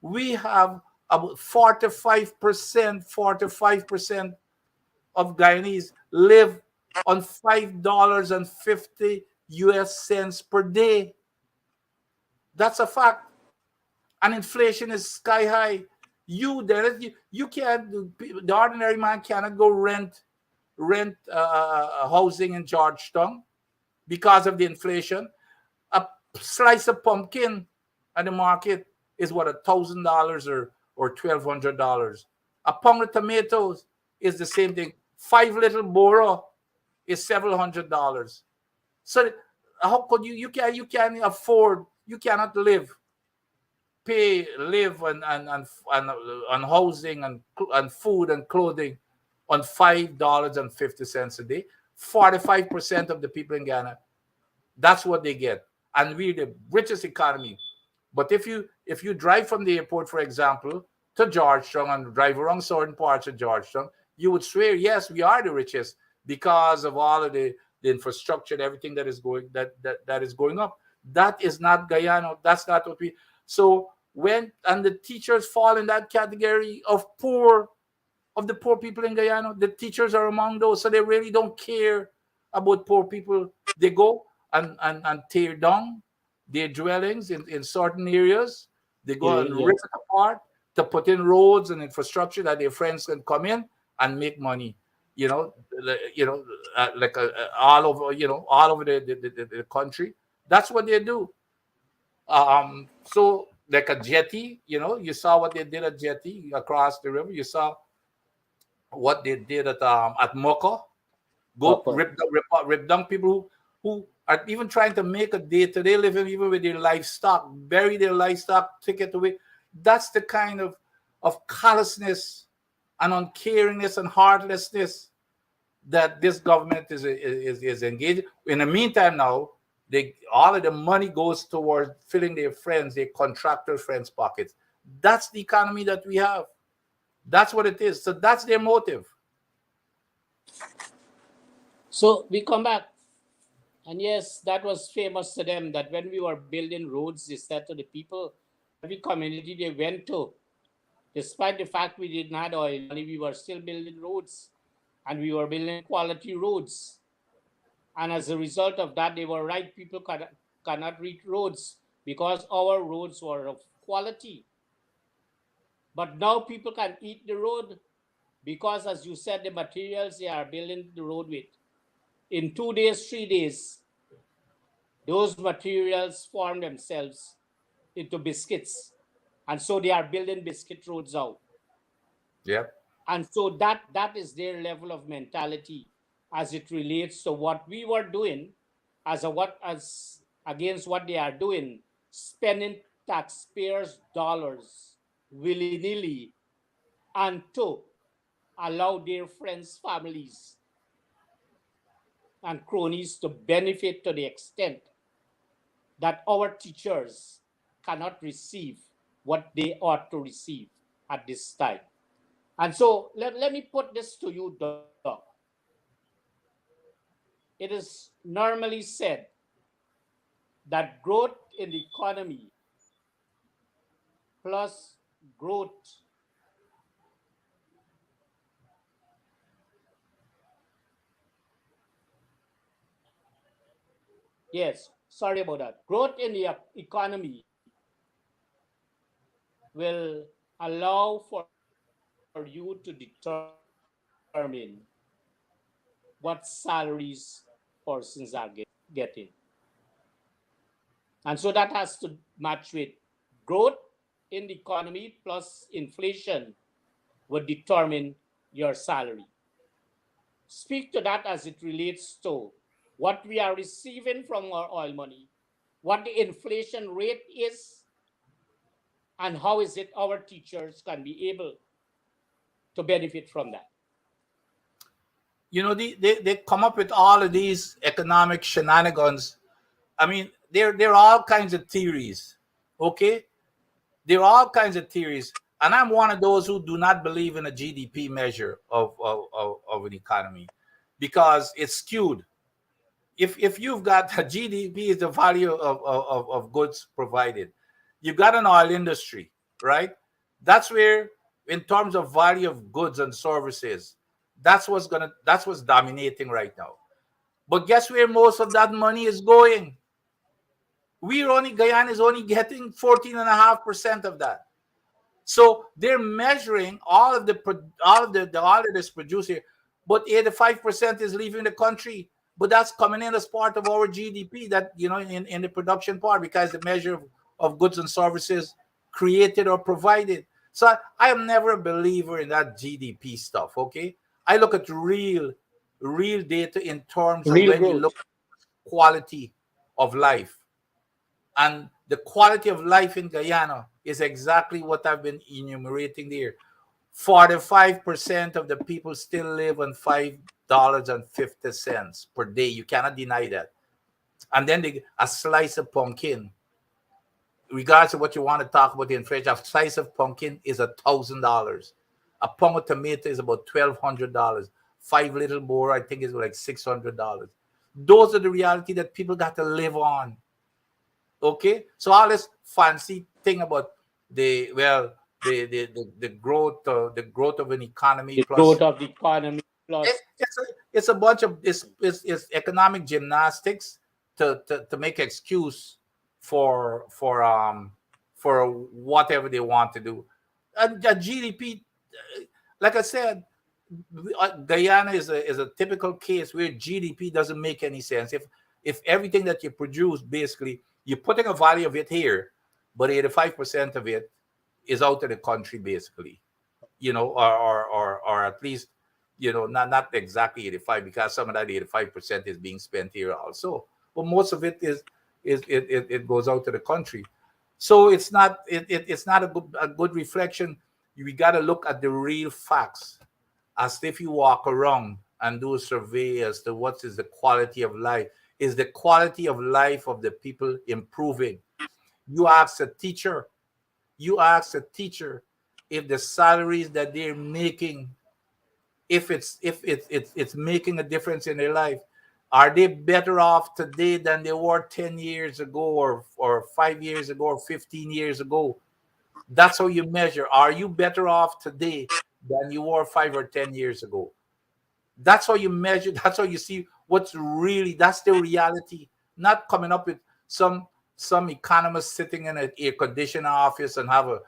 We have about 45% of Guyanese live on $5.50 per day. That's a fact. And inflation is sky high. You can't, the ordinary man cannot go rent a housing in Georgetown because of the inflation. A slice of pumpkin at the market is what, $1,000 or $1,200. A pound of tomatoes is the same thing. 5 little boro is several $100s. So how could you can't afford, you cannot live, live on housing and food and clothing on $5.50 a day. 45% of the people in Ghana, that's what they get, and we're the richest economy. But if you drive from the airport, for example, to Georgetown and drive around certain parts of Georgetown, you would swear, yes, we are the richest because of all of the infrastructure and everything that is going up. That is not Guyana. That's not what we. So and the teachers fall in that category of the poor people in Guyana. The teachers are among those, so they really don't care about poor people. They go and tear down their dwellings in certain areas. They go and rip it apart to put in roads and infrastructure that their friends can come in and make money. All over the country. That's what they do. So like a jetty, you saw what they did at Jetty across the river. You saw what they did at Moko. Go rip down people who are even trying to make a day-to-day living, even with their livestock, bury their livestock, take it away. That's the kind of callousness and uncaringness and heartlessness that this government is engaged. In the meantime, now all of the money goes towards filling their contractor friends' pockets. That's the economy that we have. That's what it is. So that's their motive. So we come back. And yes, that was famous to them, that when we were building roads, they said to the people, every community they went to, despite the fact we didn't have oil money, we were still building roads, and we were building quality roads. And as a result of that, they were right, people cannot reach roads because our roads were of quality. But now people can eat the road because, as you said, the materials they are building the road with, in 2 days, 3 days, those materials form themselves into biscuits. And so they are building biscuit roads out. Yep. And so that is their level of mentality as it relates to what we were doing as against what they are doing, spending taxpayers' dollars willy-nilly and to allow their friends, families, and cronies to benefit to the extent that our teachers cannot receive what they ought to receive at this time. And so let me put this to you, Doc. It is normally said that growth in the economy plus growth sorry about that. Growth in the economy will allow for you to determine what salaries persons are getting. And so that has to match with growth in the economy plus inflation would determine your salary. Speak to that as it relates to what we are receiving from our oil money, what the inflation rate is, and how is it our teachers can be able to benefit from that. They come up with all of these economic shenanigans. I mean, there are all kinds of theories, okay? There are all kinds of theories, and I'm one of those who do not believe in a GDP measure of an economy because it's skewed. If you've got a GDP is the value of goods provided, you've got an oil industry, right? That's where, in terms of value of goods and services, that's what's dominating right now. But guess where most of that money is going? Guyana is only getting 14.5% of that. So they're measuring all of this produced here, but 85% is leaving the country. But that's coming in as part of our GDP, that in the production part, because the measure of goods and services created or provided. So I am never a believer in that GDP stuff. Okay, I look at real data in terms of Real when you growth. look at quality of life. And the quality of life in Guyana is exactly what I've been enumerating there. 45% of the people still live on $5.50 per day. You cannot deny that. And then a slice of pumpkin, regardless of what you want to talk about the inflation, a slice of pumpkin is $1,000. A pound of tomato is about $1,200. 5 little more, I think, is like $600. Those are the reality that people got to live on. Okay, so all this fancy thing about the growth, the growth of an economy The plus growth of the economy plus it's a bunch of it's economic gymnastics to make excuse for whatever they want to do. And GDP, like I said, Guyana is a typical case where GDP doesn't make any sense. If everything that you produce, basically, you're putting a value of it here, but 85% of it is out of the country, basically, or at least, not exactly 85, because some of that 85% is being spent here also, but most of it it goes out to the country. So it's not a good reflection. We got to look at the real facts, as if you walk around and do a survey as to what is the quality of life. Is the quality of life of the people improving? You ask a teacher, if the salaries that they're making, if it's making a difference in their life. Are they better off today than they were 10 years ago, or 5 years ago, or 15 years ago? That's how you measure. Are you better off today than you were 5 or 10 years ago? That's how you measure. That's how you see what's really. That's the reality. Not coming up with some economist sitting in an air conditioning office and have a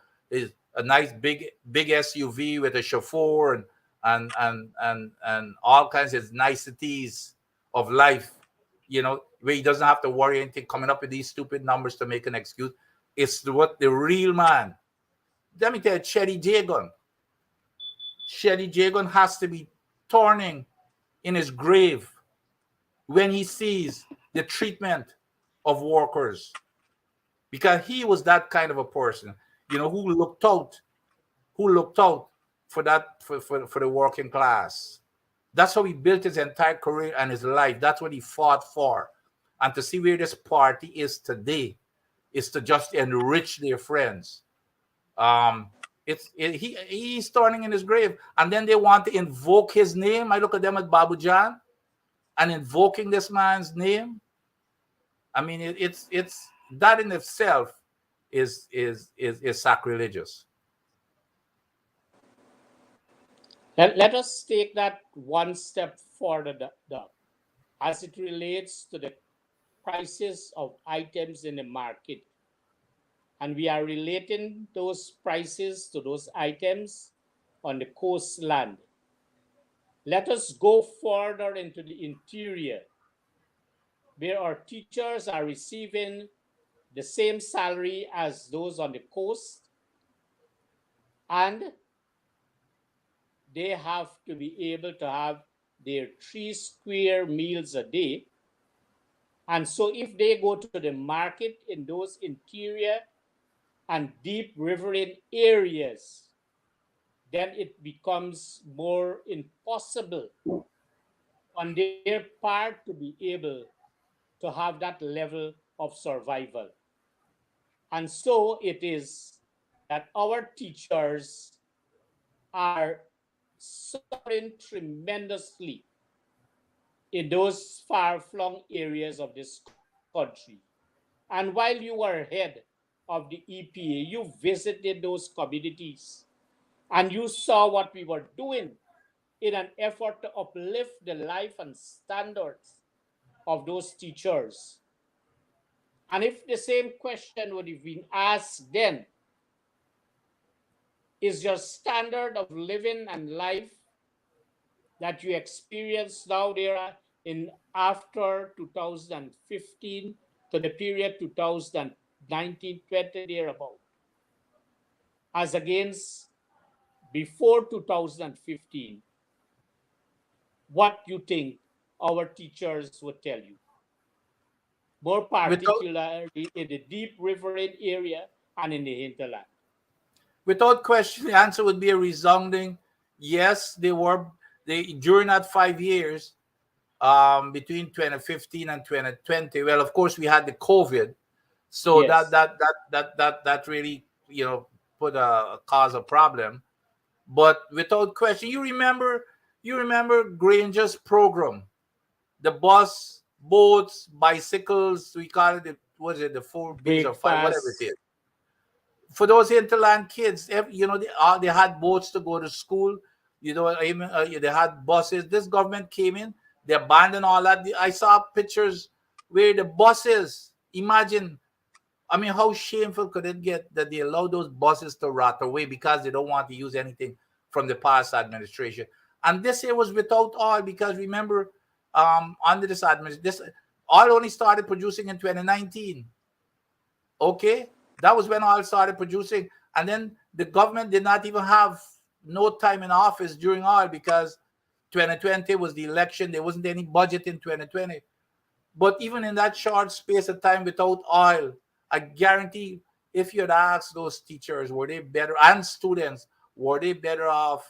nice big SUV with a chauffeur and all kinds of niceties of life. Where he doesn't have to worry anything, coming up with these stupid numbers to make an excuse. It's what the real man. Let me tell you, Shelly Jagan has to be turning in his grave when he sees the treatment of workers, because he was that kind of a person, who looked out for the working class. That's how he built his entire career and his life. That's what he fought for. And to see where this party is today is to just enrich their friends. He's turning in his grave, and then they want to invoke his name. I look at them at Babu Jan and invoking this man's name. I mean, it's that in itself is sacrilegious. let us take that one step further, as it relates to the prices of items in the market. And we are relating those prices to those items on the coastland. Let us go further into the interior, where our teachers are receiving the same salary as those on the coast, and they have to be able to have their 3 square meals a day. And so if they go to the market in those interior and deep riverine areas, then it becomes more impossible on their part to be able to have that level of survival. And so it is that our teachers are suffering tremendously in those far-flung areas of this country. And while you were head of the EPA, you visited those communities and you saw what we were doing in an effort to uplift the life and standards of those teachers. And if the same question would have been asked then, is your standard of living and life that you experience now there in after 2015 to the period 2019-20 thereabout, as against before 2015, what you think our teachers would tell you, more Without particularly in the deep riverine area and in the hinterland? without question, the answer would be a resounding yes. They during that 5 years, between 2015 and 2020. Well, of course, we had the COVID, so Yes, that really put a cause a problem. But without question, you remember Granger's program, the bus, boats, bicycles. We call it the 4 Bs or five, whatever it breakfast. is. For those hinterland kids, they had boats to go to school. Even they had buses. This government came in, they abandoned all that. I saw pictures where the buses. Imagine, I mean, how shameful could it get that they allow those buses to rot away because they don't want to use anything from the past administration? And this year was without oil because remember, under this administration, this oil only started producing in 2019. Okay, that was when oil started producing, and then the government did not even have no time in office during oil because 2020 was the election. There wasn't any budget in 2020. But even in that short space of time without oil, I guarantee if you'd asked those teachers, were they better, and students, were they better off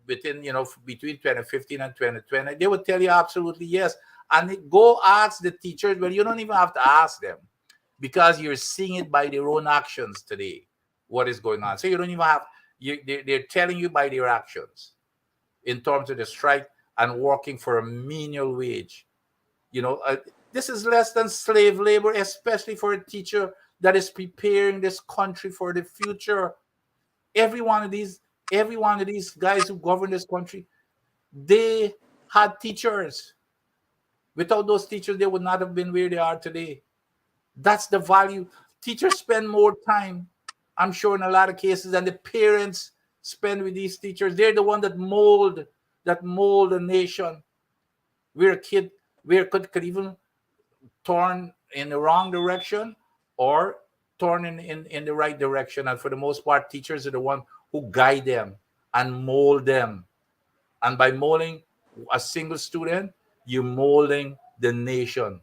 within, between 2015 and 2020, they would tell you absolutely yes. And go ask the teachers. Well, you don't even have to ask them because you're seeing it by their own actions today, what is going on. So you don't even have, they're telling you by their actions in terms of the strike and working for a menial wage. This is less than slave labor, especially for a teacher that is preparing this country for the future. Every one of these guys who govern this country, they had teachers. Without those teachers, they would not have been where they are today. That's the value. Teachers spend more time, I'm sure, in a lot of cases, than the parents spend with these teachers. They're the one that mold a nation. Where a kid could even turn in the wrong direction or turn in the right direction. And for the most part, teachers are the one who guide them and mold them. And by molding a single student, you're molding the nation.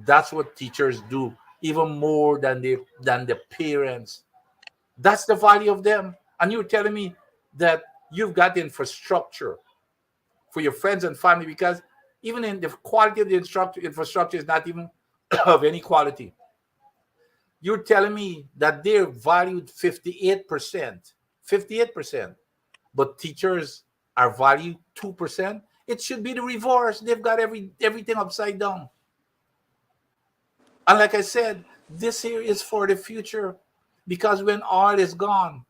That's what teachers do, even more than the parents. That's the value of them. And you're telling me that you've got infrastructure for your friends and family, because even in the quality of the infrastructure is not even of any quality. You're telling me that they're valued 58%, 58%, but teachers are valued 2%. It should be the reverse. They've got everything upside down. And like I said, this here is for the future, because when oil is gone,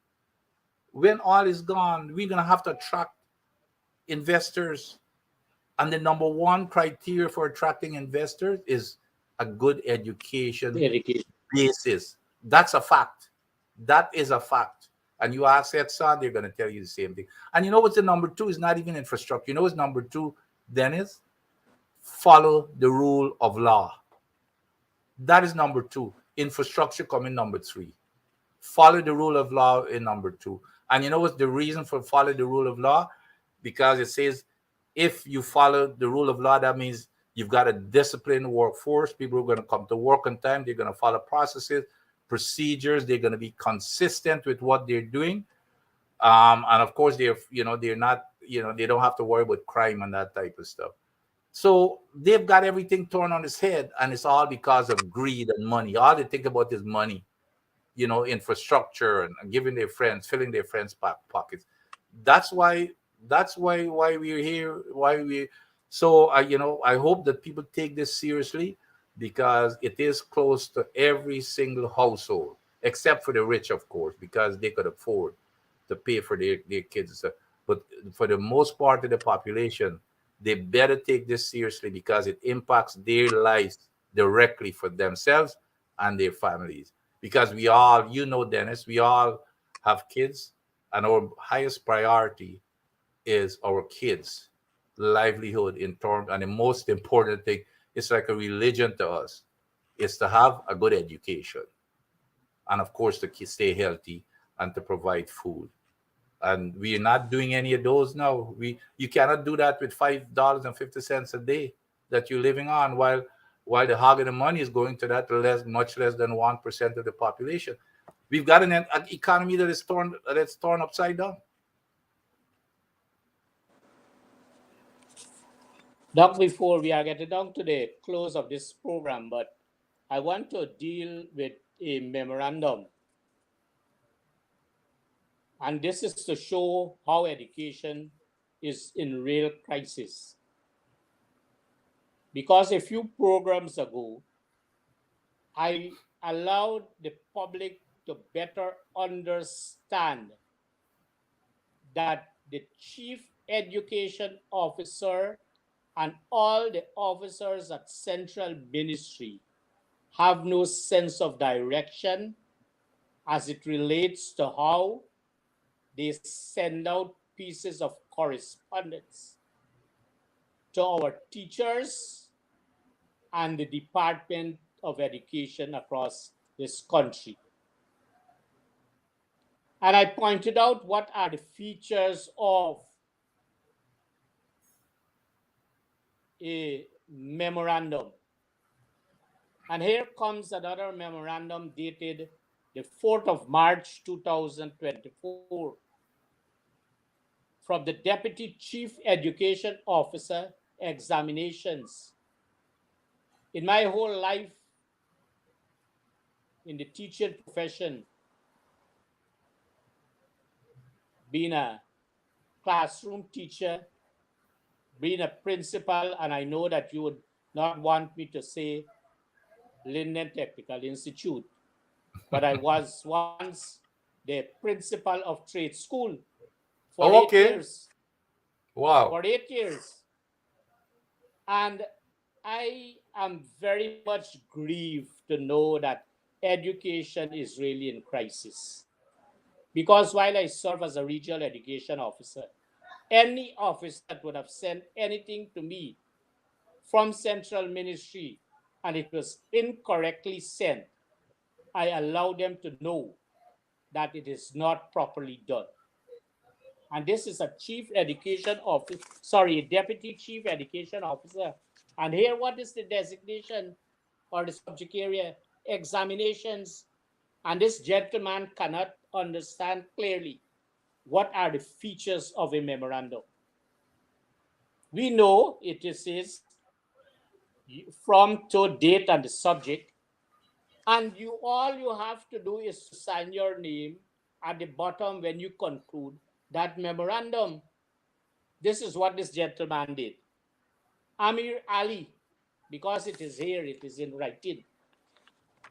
we're gonna have to attract investors. And the number one criteria for attracting investors is a good education Dedication. basis. That's a fact. That is a fact. And you ask Edson, they're going to tell you the same thing. And you know what's the number two? Is not even infrastructure. You know what's number two, Dennis? Follow the rule of law. That is number two. Infrastructure coming number three. Follow the rule of law in number two. And you know what's the reason for follow the rule of law? Because it says if you follow the rule of law, that means you've got a disciplined workforce. People are going to come to work on time. They're going to follow processes, procedures. They're going to be consistent with what they're doing. And of course, they're not, they don't have to worry about crime and that type of stuff. So they've got everything turned on its head, and it's all because of greed and money. All they think about is money, infrastructure and giving their friends, filling their friends' pockets. That's why we're here. So I hope that people take this seriously, because it is close to every single household, except for the rich, of course, because they could afford to pay for their kids. But for the most part of the population, they better take this seriously because it impacts their lives directly for themselves and their families. Because we all, you know, Dennis, we all have kids, and our highest priority is our kids' livelihood in terms, and the most important thing, it's like a religion to us, is to have a good education, and of course to stay healthy and to provide food. And we're not doing any of those now. You cannot do that with $5.50 a day that you're living on, while the hog of the money is going to that much less than 1% of the population. We've got an economy that's torn upside down. Doc, before we are getting down to the close of this program, but I want to deal with a memorandum. And this is to show how education is in real crisis. Because a few programs ago, I allowed the public to better understand that the chief education officer and all the officers at Central Ministry have no sense of direction as it relates to how they send out pieces of correspondence to our teachers and the Department of Education across this country. And I pointed out what are the features of a memorandum. And here comes another memorandum dated the 4th of March 2024 from the Deputy Chief Education Officer, Examinations. In my whole life in the teaching profession, being a classroom teacher, being a principal, and I know that you would not want me to say Linden Technical Institute, but I was once the principal of trade school for Oh, 8 okay. years. Wow. For 8 years. And I am very much grieved to know that education is really in crisis. Because while I serve as a regional education officer, any officer that would have sent anything to me from Central Ministry and it was incorrectly sent, I allow them to know that it is not properly done. And this is a chief education officer, sorry, deputy chief education officer. And here, what is the designation or the subject area? Examinations. And this gentleman cannot understand clearly what are the features of a memorandum. We know it is from to date and the subject, and all you have to do is to sign your name at the bottom when you conclude that memorandum. This is what this gentleman did. Amir Ali, because it is here, it is in writing.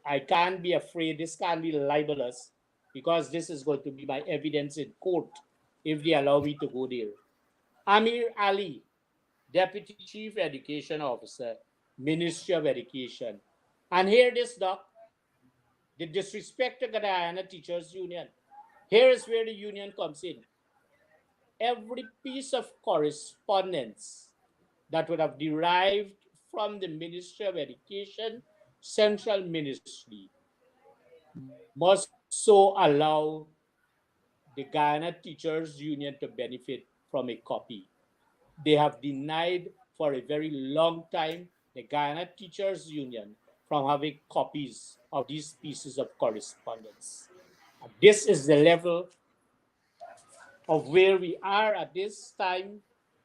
I can't be afraid, this can't be libelous, because this is going to be my evidence in court if they allow me to go there. Amir Ali, Deputy Chief Education Officer, Ministry of Education. And here this doc, the disrespect to Guyana Teachers Union. Here is where the union comes in. Every piece of correspondence that would have derived from the Ministry of Education, Central Ministry, must so allow the Guyana Teachers Union to benefit from a copy. They have denied for a very long time the Guyana Teachers Union from having copies of these pieces of correspondence. This is the level of where we are at this time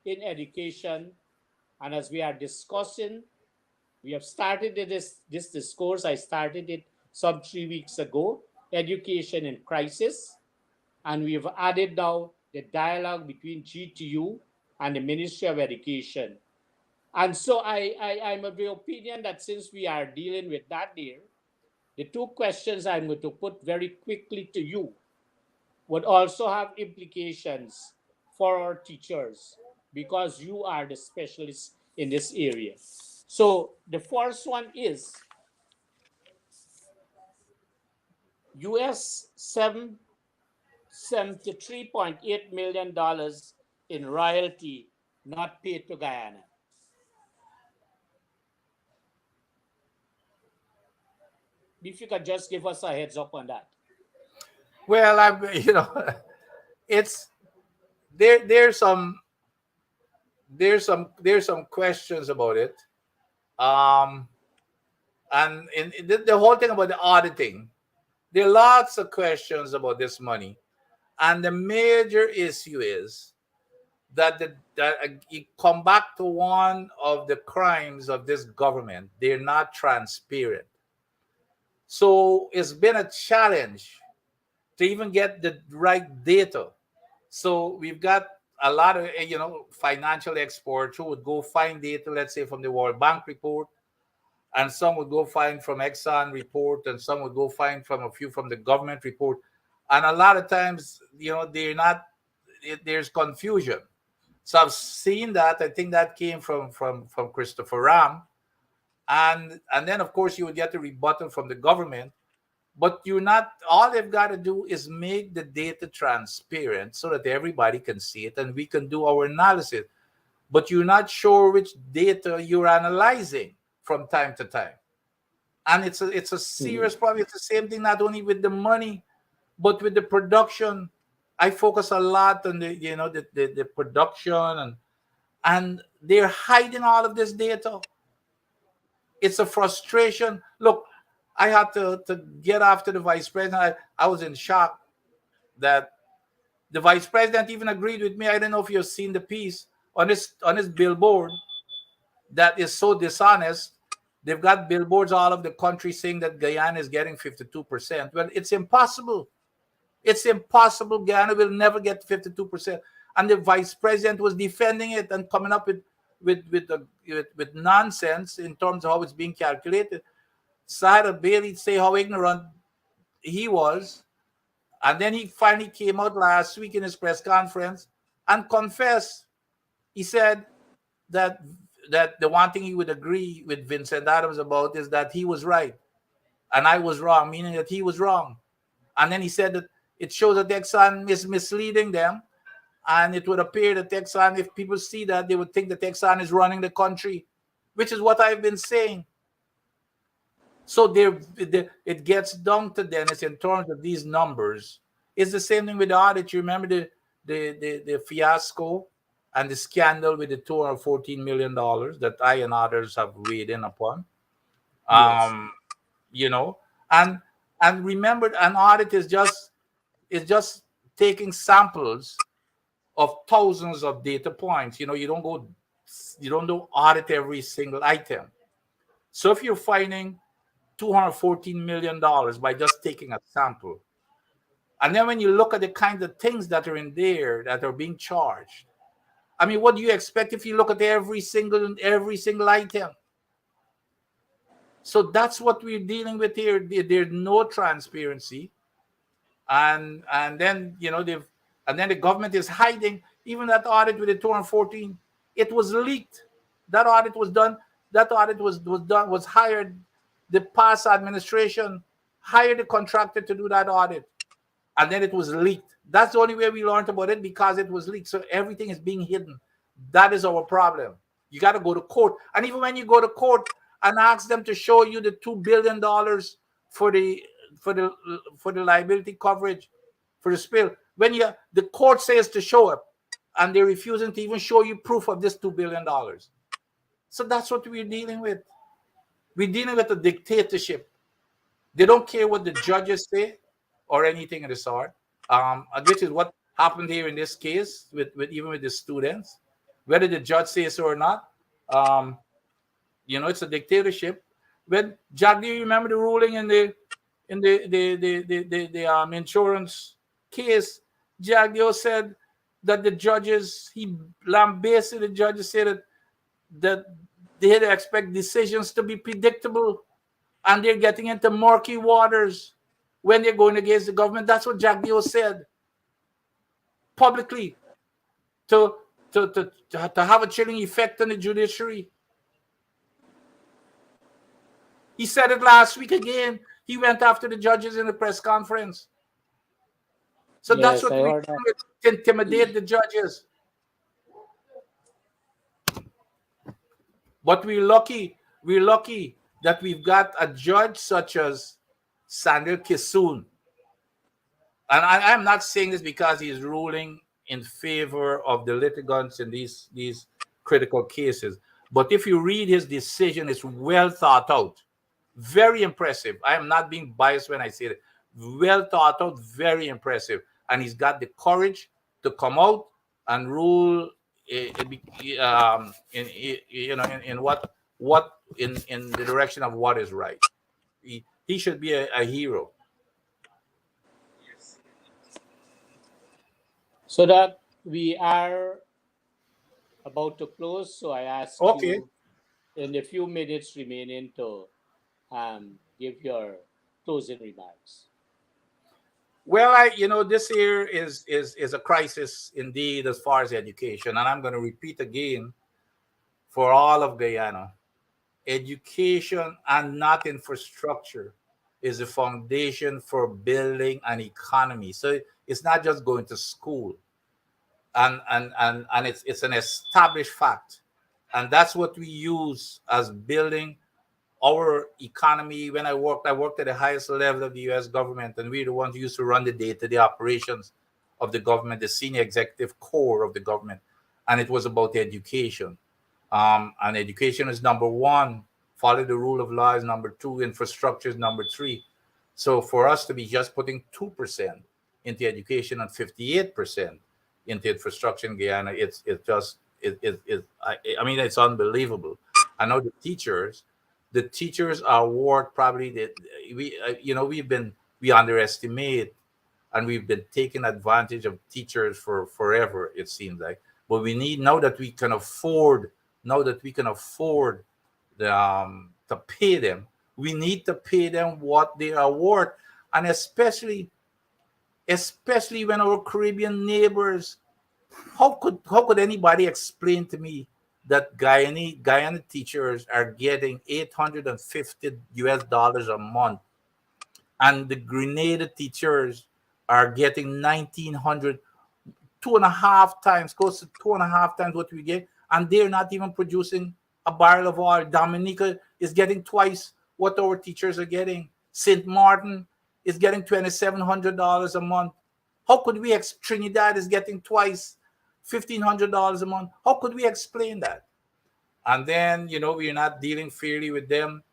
in education. And as we are discussing, we have started this discourse. I started it some 3 weeks ago, education in crisis. And we've added now the dialogue between GTU and the Ministry of Education. And so I'm of the opinion that since we are dealing with that there, the two questions I'm going to put very quickly to you would also have implications for our teachers. because you are the specialist in this area. So the first one is US $73.8 million in royalty not paid to Guyana. If you could just give us a heads up on that. Well, it's there's some questions about it. And in the whole thing about the auditing, there are lots of questions about this money, and the major issue is that you come back to one of the crimes of this government. They're not transparent. So it's been a challenge to even get the right data. So we've got a lot of financial experts who would go find data, let's say from the World Bank report, and some would go find from Exxon report, and some would go find from a few from the government report. And a lot of times, they're not. There's confusion. So I've seen that. I think that came from Christopher Ram, and then of course you would get the rebuttal from the government. But you're not. All they've got to do is make the data transparent so that everybody can see it and we can do our analysis. But you're not sure which data you're analyzing from time to time, and it's a serious problem. It's the same thing not only with the money, but with the production. I focus a lot on the production, and they're hiding all of this data. It's a frustration. Look, I had to get after the vice president. I was in shock that the vice president even agreed with me. I don't know if you've seen the piece on his billboard that is so dishonest. They've got billboards all over the country saying that Guyana is getting 52%. Well, it's impossible. It's impossible. Guyana will never get 52%. And the vice president was defending it and coming up with nonsense in terms of how it's being calculated. Sarah Bailey say how ignorant he was. And then he finally came out last week in his press conference and confessed. He said that the one thing he would agree with Vincent Adams about is that he was right and I was wrong, meaning that he was wrong. And then he said that it shows that Exxon is misleading them, and it would appear that Exxon, if people see that, they would think that Exxon is running the country, which is what I've been saying. So it gets down to, Dennis, in terms of these numbers. It's the same thing with the audit. You remember the fiasco and the scandal with the $214 million that I and others have weighed in upon. Yes. And remember, an audit is just taking samples of thousands of data points. You don't do audit every single item. So if you're finding $214 million by just taking a sample, and then when you look at the kinds of things that are in there that are being charged, I mean, what do you expect if you look at every single item? So that's what we're dealing with here. There's no transparency, and then the government is hiding. Even that audit with the 214, it was leaked. That audit was done. That audit was hired. The past administration hired a contractor to do that audit, and then it was leaked. That's the only way we learned about it, because it was leaked. So everything is being hidden. That is our problem. You got to go to court, and even when you go to court and ask them to show you the $2 billion for the liability coverage for the spill, when the court says to show up, and they're refusing to even show you proof of this $2 billion. So that's what we're dealing with. We're dealing with a dictatorship. They don't care what the judges say or anything of the sort, which is what happened here in this case with even with the students. Whether the judge says so or not, it's a dictatorship. When Jack, do you remember the ruling in the insurance case? Jagdio said that the judges, he lambasted the judges, said that they had to expect decisions to be predictable, and they're getting into murky waters when they're going against the government. That's what Jagdio said publicly to to have a chilling effect on the judiciary. He said it last week again. He went after the judges in the press conference. So that's Yes, what I we heard that. do, to intimidate the judges. But we're lucky that we've got a judge such as Samuel Kisoon. And I'm not saying this because he's ruling in favor of the litigants in these critical cases. But if you read his decision, it's well thought out. Very impressive. I am not being biased when I say it. Well thought out, very impressive. And he's got the courage to come out and rule in what in the direction of what is right. He should be a hero. So that we are about to close, so I ask Okay. you in the few minutes remaining to give your closing remarks. Well, this year is a crisis indeed as far as education, and I'm going to repeat again for all of Guyana: education and not infrastructure is the foundation for building an economy. So it's not just going to school, and it's an established fact, and that's what we use as building our economy. When I worked at the highest level of the U.S. government, and we're the ones who used to run the day-to-day operations of the government, the senior executive core of the government, and it was about education. And education is number one. Follow the rule of law is number two. Infrastructure is number three. So for us to be just putting 2% into education and 58% into infrastructure in Guyana, I mean, it's unbelievable. I know the teachers are worth probably that we underestimate, and we've been taking advantage of teachers for forever, it seems like. But we need, now that we can afford to pay them, we need to pay them what they are worth. And especially when our Caribbean neighbors, how could anybody explain to me that Guyana teachers are getting $850 a month, and the Grenada teachers are getting 1,900, two and a half times, close to two and a half times what we get, and they're not even producing a barrel of oil. Dominica is getting twice what our teachers are getting. St. Martin is getting $2,700 a month. How could we Trinidad is getting twice, $1,500 a month? How could we explain that? And then we're not dealing fairly with them.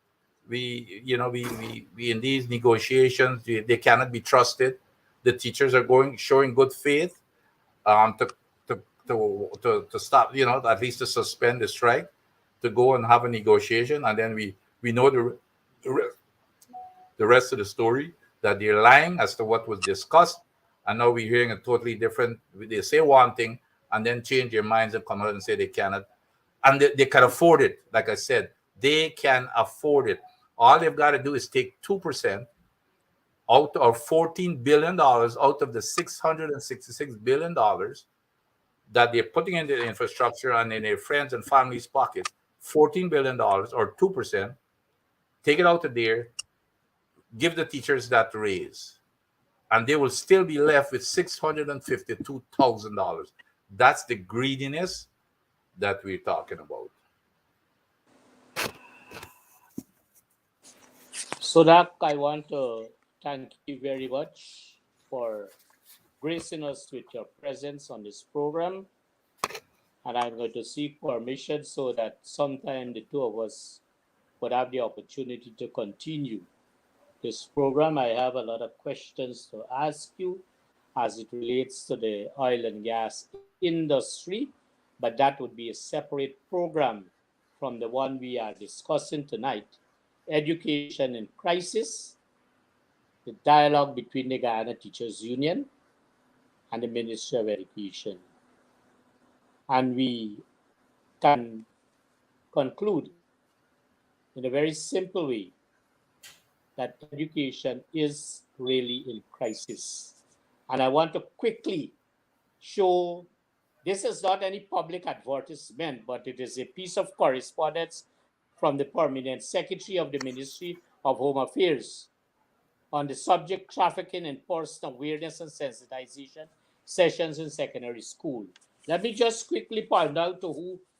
We in these negotiations, they cannot be trusted. The teachers are showing good faith, to stop, at least to suspend the strike, to go and have a negotiation, and then we know the rest of the story, that they're lying as to what was discussed, and now we're hearing a totally different. They say one thing and then change their minds and come out and say they cannot, and they can afford it. Like I said, they can afford it. All they've got to do is take 2% out of $14 billion out of the $666 billion that they're putting into the infrastructure and in their friends and families' pockets. $14 billion or 2%. Take it out of there, give the teachers that raise, and they will still be left with $652,000. That's the greediness that we're talking about. So that I want to thank you very much for gracing us with your presence on this program. And I'm going to seek permission so that sometime the two of us would have the opportunity to continue this program. I have a lot of questions to ask you as it relates to the oil and gas industry, but that would be a separate program from the one we are discussing tonight: education in crisis, the dialogue between the Guyana Teachers Union and the Ministry of Education. And we can conclude in a very simple way that education is really in crisis. And I want to quickly show This is not any public advertisement, but it is a piece of correspondence from the Permanent Secretary of the Ministry of Home Affairs on the subject trafficking and person awareness and sensitization sessions in secondary school. Let me just quickly point out to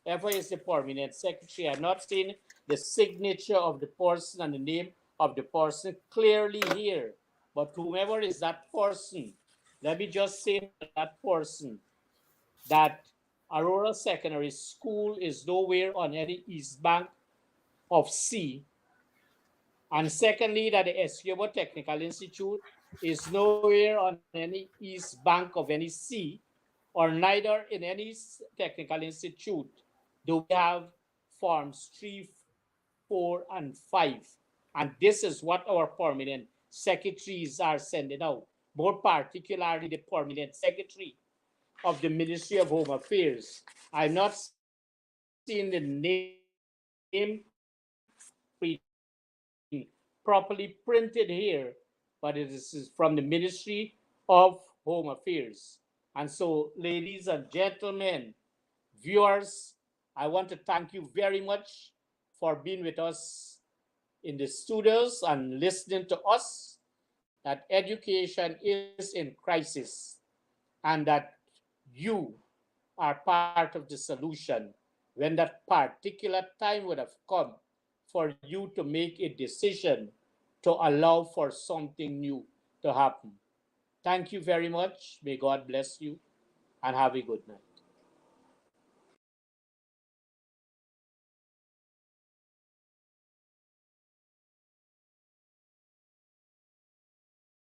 whoever is the permanent secretary. I'm not seeing the signature of the person and the name of the person clearly here, but whomever is that person, let me just say to that person that Aurora Secondary School is nowhere on any east bank of sea. And secondly, that the Escobar Technical Institute is nowhere on any east bank of any sea, or neither in any technical institute do we have forms 3, 4, and 5. And this is what our permanent secretaries are sending out, more particularly the permanent secretary of the Ministry of Home Affairs. I'm not seeing the name properly printed here, but it is from the Ministry of Home Affairs. And so, ladies and gentlemen, viewers, I want to thank you very much for being with us in the studios and listening to us that education is in crisis and that you are part of the solution when that particular time would have come for you to make a decision to allow for something new to happen. Thank you very much. May God bless you and have a good night.